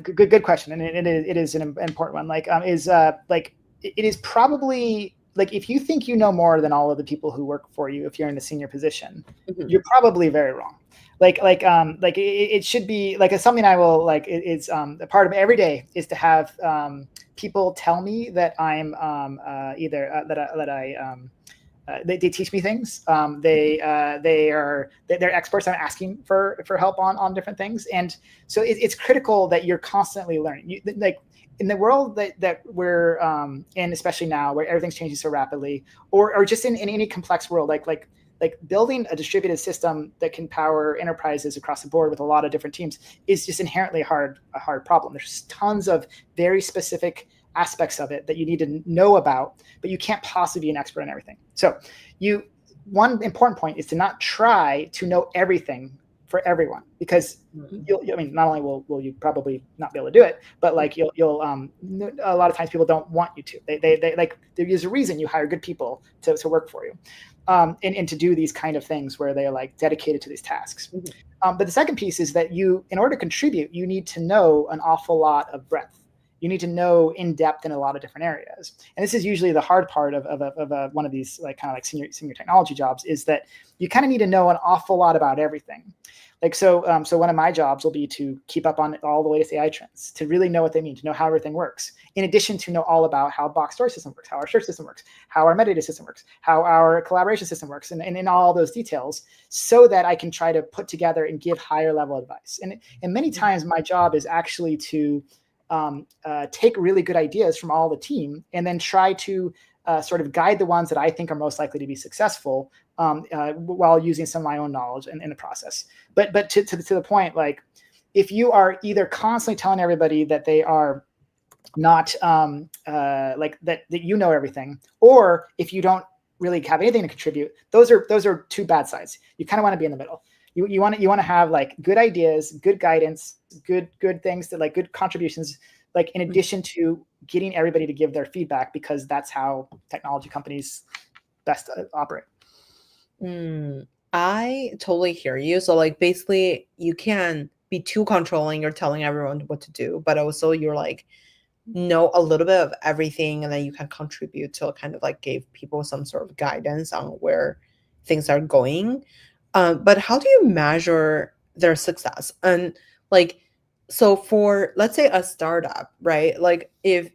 good question, and it is an important one. Like, it is probably like if you think you know more than all of the people who work for you, if you're in a senior position, Mhm. you're probably very wrong. It should be like it's something I will like. It's a part of every day is to have people tell me that I'm either that I they teach me things. They're experts. I'm asking for help on different things, and so it's critical that you're constantly learning. Like in the world that we're in, especially now, where everything's changing so rapidly, or just in any complex world, like building a distributed system that can power enterprises across the board with a lot of different teams is just inherently a hard problem. There's tons of very specific aspects of it that you need to know about, but you can't possibly be an expert in everything. So one important point is to not try to know everything for everyone, because I mean, not only will you probably not be able to do it, but like you'll a lot of times people don't want you to. They like there's a reason you hire good people to work for you, and to do these kind of things where they're like dedicated to these tasks. Mhm. But the second piece is that in order to contribute, you need to know an awful lot of breadth. You need to know in depth in a lot of different areas. And this is usually the hard part of one of these like kind of like senior technology jobs, is that you kind of need to know an awful lot about everything. Like so one of my jobs will be to keep up on all the latest AI trends, to really know what they mean, to know how everything works. In addition to know all about how box storage system works, how our search system works, how our metadata system works, how our collaboration system works, and in all those details, so that I can try to put together and give higher level advice. And many times my job is actually to take really good ideas from all the team and then try to sort of guide the ones that I think are most likely to be successful, while using some of my own knowledge in the process. But to the point, like if you are either constantly telling everybody that they are not like that you know everything, or if you don't really have anything to contribute, those are two bad sides. You kind of want to be in the middle. You want to have like good ideas, good guidance, good things that like good contributions, like in addition to getting everybody to give their feedback, because that's how technology companies best operate. I totally hear you. So like basically you can be too controlling, you're telling everyone what to do, but also you're like know a little bit of everything and then you can contribute to kind of like give people some sort of guidance on where things are going. But how do you measure their success? And like, so for let's say a startup, right? Like if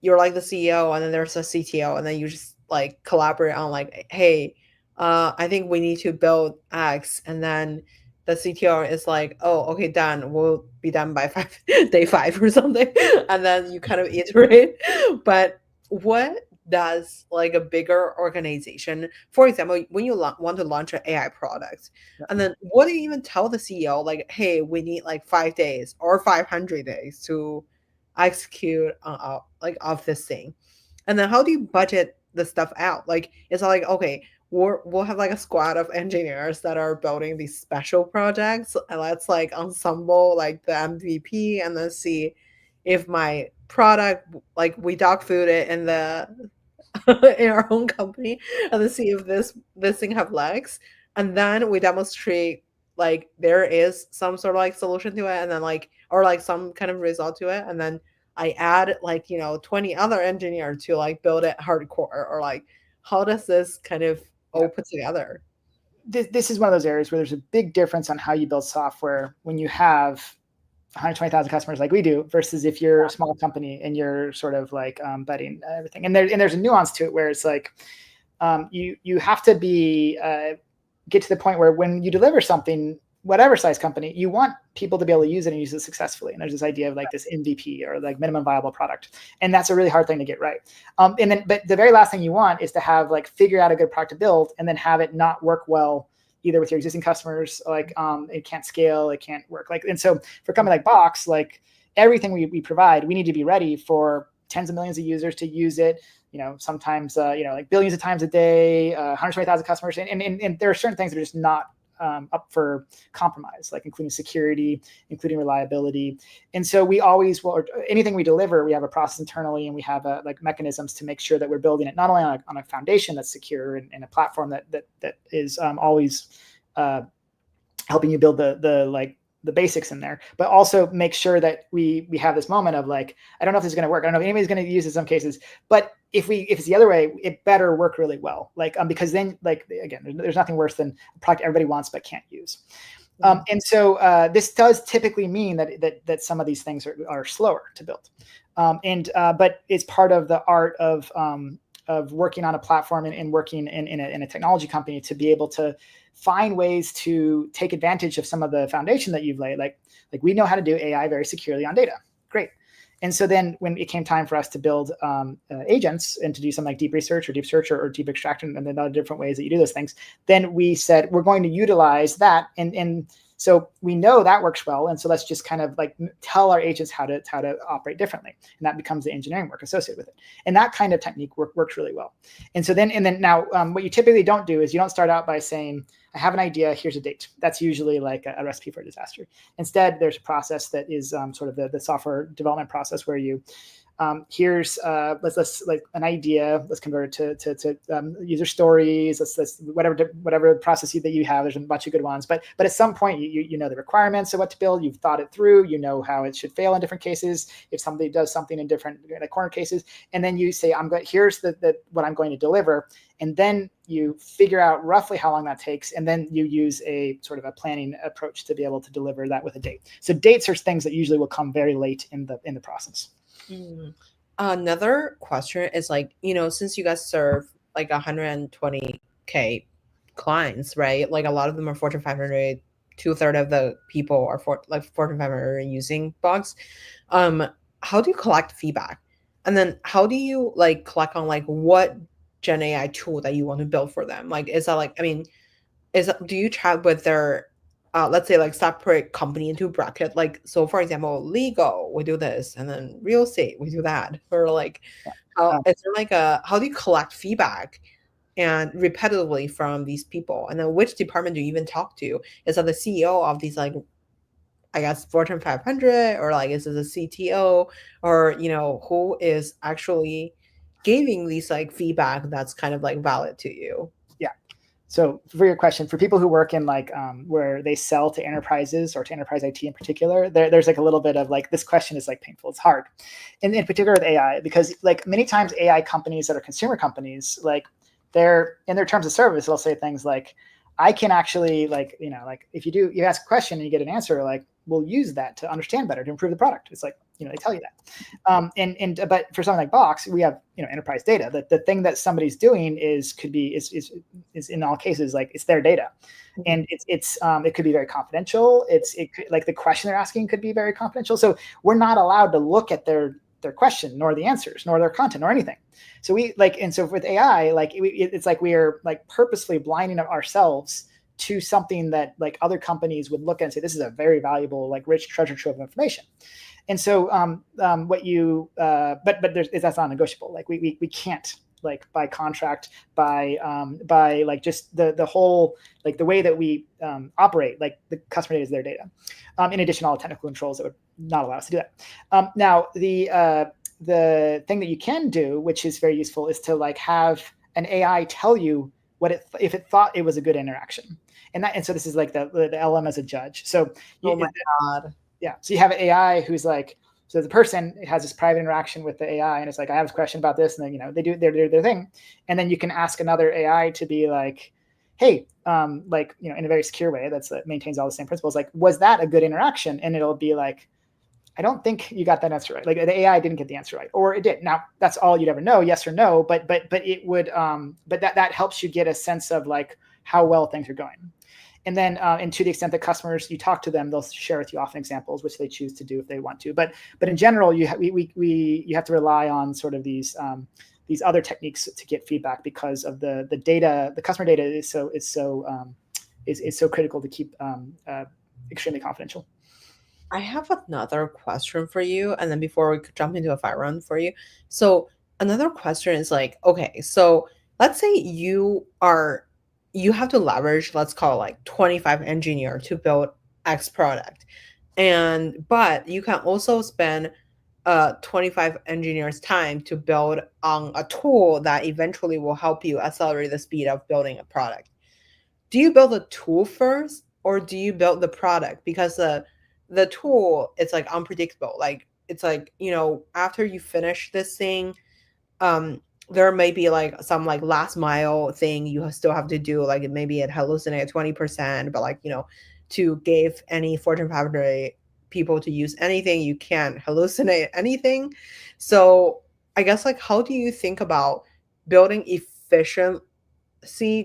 you're like the CEO and then there's a CTO and then you just like collaborate on like, hey, I think we need to build X, and then the CTO is like, oh, okay, done. We'll be done by day five or something, and then you kind of iterate. But what does like a bigger organization, for example, when you want to launch an AI product, and then what do you even tell the CEO? Like, hey, we need like 5 days or 500 days to execute like of this thing, and then how do you budget the stuff out? Like it's like okay, we'll have like a squad of engineers that are building these special projects, and let's like ensemble like the MVP and then see if my product, like we dog food it in the in our own company, and then see if this thing have legs, and then we demonstrate like there is some sort of like solution to it, and then like or like some kind of result to it, and then I add like 20 other engineers to like build it hardcore, or like how does this kind of all put together? This is one of those areas where there's a big difference on how you build software when you have 120,000 customers like we do versus if you're a small company and you're sort of like betting everything. And there's a nuance to it where it's like you have to be get to the point where when you deliver something, whatever size company, you want people to be able to use it and use it successfully. And there's this idea of like this MVP, or like minimum viable product. And that's a really hard thing to get right. But the very last thing you want is to have like figure out a good product to build and then have it not work well either with your existing customers, like it can't scale, it can't work. Like, and so for a company like Box, like everything we provide, we need to be ready for tens of millions of users to use it. Sometimes like billions of times a day, 120,000 customers, and there are certain things that are just not up for compromise, like including security, including reliability. And so we always will, anything we deliver, we have a process internally, and we have like mechanisms to make sure that we're building it not only on a foundation that's secure and a platform that is always helping you build the basics in there, but also make sure that we have this moment of like, I don't know if this is going to work. I don't know if anybody's going to use it in some cases, but if it's the other way, it better work really well. Like, because then, like, again, there's nothing worse than a product everybody wants but can't use. And so this does typically mean that some of these things are slower to build. But it's part of the art of working on a platform and working in a technology company to be able to find ways to take advantage of some of the foundation that you've laid. Like we know how to do AI very securely on data. Great. And so then when it came time for us to build agents and to do something like deep research or deep search or deep extraction, and then other different ways that you do those things, then we said, we're going to utilize that. And so we know that works well. And so let's just kind of like tell our agents how to operate differently. And that becomes the engineering work associated with it. And that kind of technique works really well. And so then now what you typically don't do is you don't start out by saying, I have an idea, here's a date. That's usually like a recipe for a disaster. Instead, there's a process that is sort of the software development process where you, here's let's like an idea, let's convert it to user stories, let's whatever process that you have, there's a bunch of good ones. But at some point, you know the requirements of what to build, you've thought it through, you know how it should fail in different cases, if somebody does something in different corner cases, and then you say, here's what I'm going to deliver. And then you figure out roughly how long that takes, and then you use a sort of a planning approach to be able to deliver that with a date. So dates are things that usually will come very late in the process. Another question is like, since you guys serve like 120K clients, right? Like a lot of them are Fortune 500, 2/3 of the people are Fortune 500 using Box. How do you collect feedback? And then how do you like collect on like what Gen AI tool that you want to build for them? Like, is that like, do you chat with their, let's say like separate company into bracket? Like, so for example, legal, we do this, and then real estate, we do that. Or like, is there like how do you collect feedback and repetitively from these people? And then which department do you even talk to? Is that the CEO of these like, I guess, Fortune 500, or like, is it the CTO, or, who is actually giving these like feedback that's kind of like valid to you? Yeah. So for your question, for people who work in like where they sell to enterprises or to enterprise IT in particular, there's like a little bit of like, this question is like painful. It's hard. And in particular with AI, because like many times AI companies that are consumer companies, like they're in their terms of service, they'll say things like, I can actually like if you ask a question and you get an answer, like we'll use that to understand better, to improve the product. It's like, they tell you that. But for something like Box, we have, enterprise data. The thing that somebody's doing is in all cases, like it's their data. And it could be very confidential. It could, like the question they're asking could be very confidential. So we're not allowed to look at their question, nor the answers, nor their content, nor anything. So so with AI, like it's like we are like purposely blinding ourselves to something that like other companies would look at and say, this is a very valuable, like rich treasure trove of information. And so but that's not negotiable. Like we can't, like by contract, by like just the whole, like the way that we operate, like the customer data is their data. In addition, all the technical controls that would not allow us to do that. Now the thing that you can do, which is very useful, is to like have an AI tell you if it thought it was a good interaction. And so this is like the LM as a judge. So oh my God. Yeah. So you have an AI who's like, so the person has this private interaction with the AI, and it's like, I have a question about this, and then, you know, they do their thing, and then you can ask another AI to be like, hey, like, you know, in a very secure way that maintains all the same principles, like, was that a good interaction? And it'll be like, I don't think you got that answer right. Like the AI didn't get the answer right, or it did. Now that's all you'd ever know, yes or no. But it would, but that helps you get a sense of like how well things are going. And then, and to the extent that customers, you talk to them, they'll share with you often examples, which they choose to do if they want to. But in general, you have to rely on sort of these other techniques to get feedback, because of the data. The customer data is so critical to keep extremely confidential. I have another question for you, and then before we could jump into a fire round for you. So another question is like, okay, so let's say you have to leverage, let's call it like 25 engineer to build X product. But you can also spend 25 engineers time to build on a tool that eventually will help you accelerate the speed of building a product. Do you build the tool first, or do you build the product? Because the tool, it's like unpredictable. Like it's like, you know, after you finish this thing, there may be like some like last mile thing you still have to do. Like maybe it hallucinate 20%, but like, you know, to give any Fortune 500 people to use anything, you can't hallucinate anything. So I guess like, how do you think about building efficiency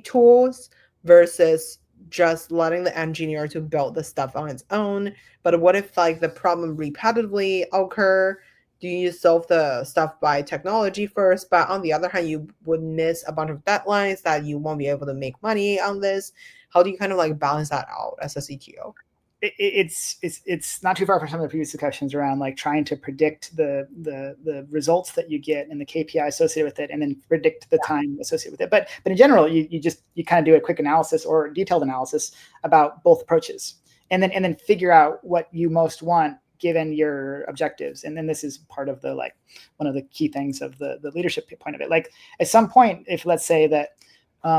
tools versus just letting the engineer to build the stuff on its own? But what if like the problem repetitively occur? Do you solve the stuff by technology first, but on the other hand, you would miss a bunch of deadlines that you won't be able to make money on this? How do you kind of like balance that out as a CTO? It's not too far from some of the previous discussions around like trying to predict the results that you get and the KPI associated with it, and then predict the time associated with it. But in general, you kind of do a quick analysis or detailed analysis about both approaches, and then figure out what you most want given your objectives. And then this is part of the like one of the key things of the leadership point of it. Like at some point, if let's say that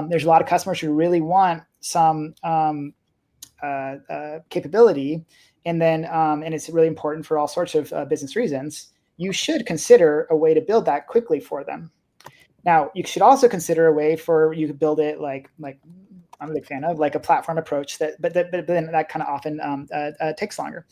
there's a lot of customers who really want some capability, and then and it's really important for all sorts of business reasons, you should consider a way to build that quickly for them. Now, you should also consider a way for you to build it like I'm a big fan of like a platform approach but then that kind of often takes longer.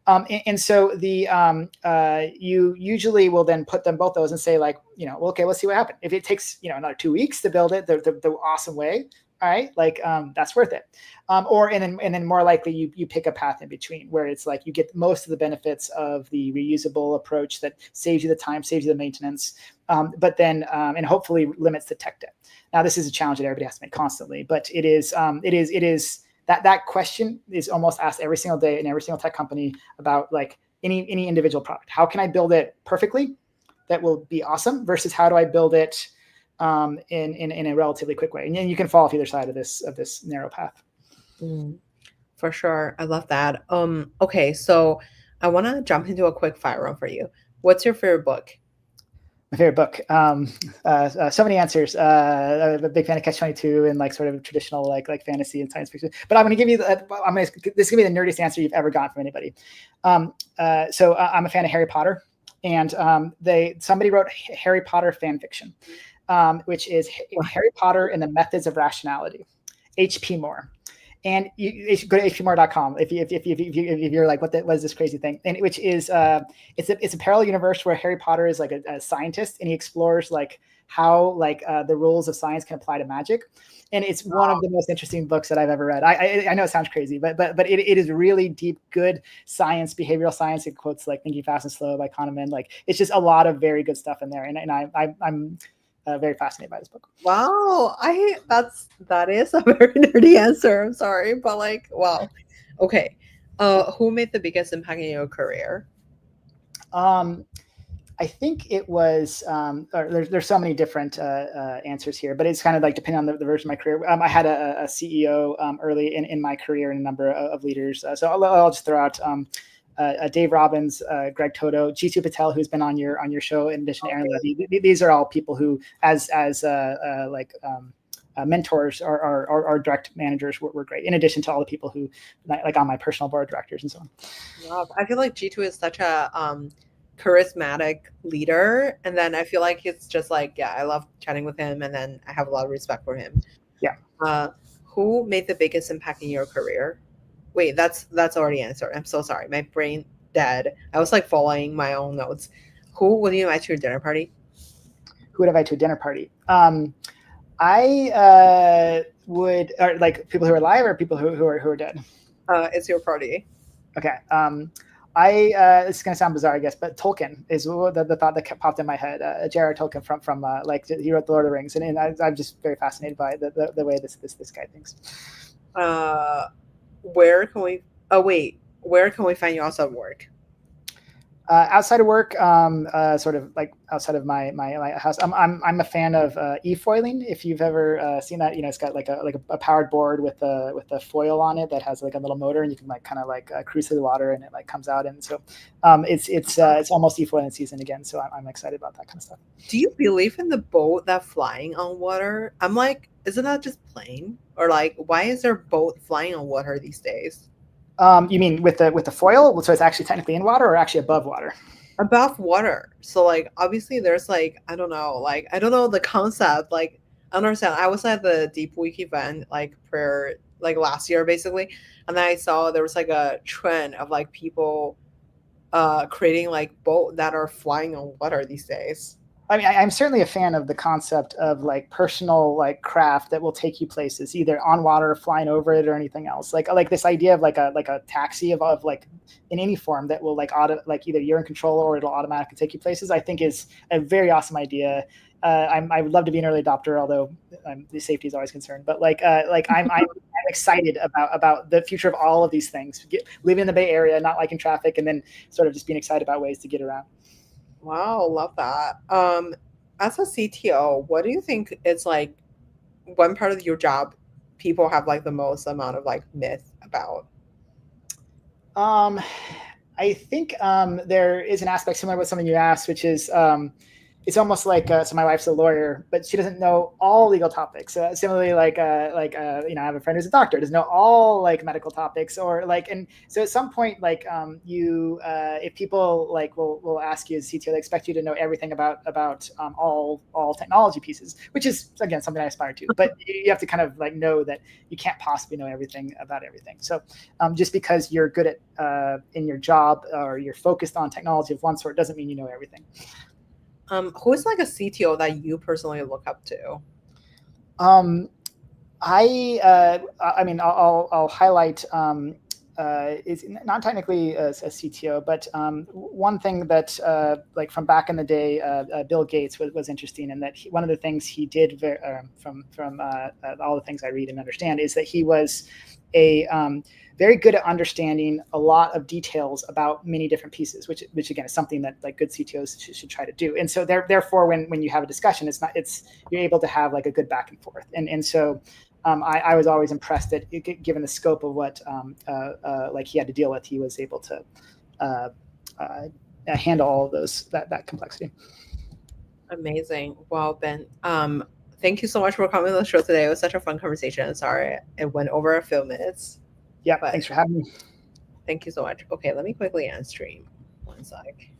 And so you usually will then put them both those and say like, you know, well, okay, let's see what happens. If it takes, you know, another 2 weeks to build it the awesome way, all right, like that's worth it. And then more likely you pick a path in between where it's like you get most of the benefits of the reusable approach that saves you the time, saves you the maintenance, but then and hopefully limits the tech debt. Now, this is a challenge that everybody has to make constantly, but it is that question is almost asked every single day in every single tech company about like any individual product. How can I build it perfectly that will be awesome versus how do I build it in a relatively quick way? And then you can fall off either side of this narrow path. For sure. I love that. Okay, so I want to jump into a quick fire round for you. What's your favorite book? My favorite book. So many answers. I'm a big fan of Catch-22 and like sort of traditional like fantasy and science fiction. But I'm going to give you this is going to be the nerdiest answer you've ever gotten from anybody. So I'm a fan of Harry Potter, and somebody wrote Harry Potter fan fiction, which is Harry Potter and the Methods of Rationality, H.P. Moore. And you should go to hpmore.com if you're like, what is this crazy thing? And which is it's a parallel universe where Harry Potter is like a scientist, and he explores like how like the rules of science can apply to magic. And it's one of the most interesting books that I've ever read. I know it sounds crazy, but it is really deep, good science, behavioral science. It quotes like Thinking Fast and Slow by Kahneman. Like it's just a lot of very good stuff in there. And I'm very fascinated by this book. Wow, that is a very nerdy answer. I'm sorry, but like, wow. Okay, who made the biggest impact in your career? I think it was. There's so many different answers here, but it's kind of like depending on the version of my career. I had a CEO early in my career and a number of leaders. So I'll just throw out. Dave Robbins, Greg Toto, Jitu Patel, who's been on your show, in addition to Aaron Levy. These are all people who, as mentors or direct managers were great, in addition to all the people who, like on my personal board of directors and so on. Wow. I feel like G2 is such a charismatic leader. And then I feel like it's just like, yeah, I love chatting with him. And then I have a lot of respect for him. Yeah. Who made the biggest impact in your career? Wait, that's already answered. I'm so sorry. My brain dead. I was like following my own notes. Who would you invite to your dinner party? Who would I invite to a dinner party? I would, or like people who are alive or people who are dead? It's your party. Okay. It's going to sound bizarre, I guess, but Tolkien is the thought that popped in my head. J.R.R. Tolkien from like he wrote The Lord of the Rings, and I'm just very fascinated by the way this guy thinks. Where can we? Oh wait, where can we find you outside of work? Outside of work, sort of like outside of my house, I'm a fan of e-foiling. If you've ever seen that, it's got like a powered board with a foil on it that has like a little motor, and you can like kind of like cruise through the water, and it like comes out. And so it's almost e-foiling season again. So I'm excited about that kind of stuff. Do you believe in the boat that flying on water? I'm like, isn't that just plain? Or like, why is there boat flying on water these days? You mean with the foil? So it's actually technically in water or actually above water? Above water. So like obviously there's like I don't know the concept. Like I don't understand. I was at the Deep Week event like last year basically, and then I saw there was like a trend of like people creating like boat that are flying on water these days. I mean, I'm certainly a fan of the concept of like personal like craft that will take you places, either on water, flying over it, or anything else. Like this idea of like a taxi of like in any form that will like either you're in control or it'll automatically take you places. I think is a very awesome idea. I would love to be an early adopter, although the safety is always concerned. But I'm excited about the future of all of these things. Living in the Bay Area, not liking traffic, and then sort of just being excited about ways to get around. Wow, love that. As a CTO, what do you think is like one part of your job people have like the most amount of like myth about? I think there is an aspect similar with something you asked, which is it's almost like so my wife's a lawyer, but she doesn't know all legal topics. Similarly, I have a friend who's a doctor, doesn't know all like medical topics, or like, and so at some point, like if people like will ask you as CTO, they expect you to know everything about all technology pieces, which is again something I aspire to. But you have to kind of like know that you can't possibly know everything about everything. So just because you're good at in your job or you're focused on technology of one sort doesn't mean you know everything. Who is like a CTO that you personally look up to? I mean, I'll highlight. It's not technically a CTO, but one thing that like from back in the day, Bill Gates was interesting, in that one of the things he did from all the things I read and understand is that he was a very good at understanding a lot of details about many different pieces, which again is something that like good CTOs should try to do. And so therefore, when you have a discussion, you're able to have like a good back and forth. And so I was always impressed that given the scope of what like he had to deal with, he was able to handle all of that complexity. Amazing. Well, Ben, thank you so much for coming on the show today. It was such a fun conversation. Sorry, it went over a few minutes. Yeah, thanks for having me. Thank you so much. Okay, let me quickly end stream. One sec.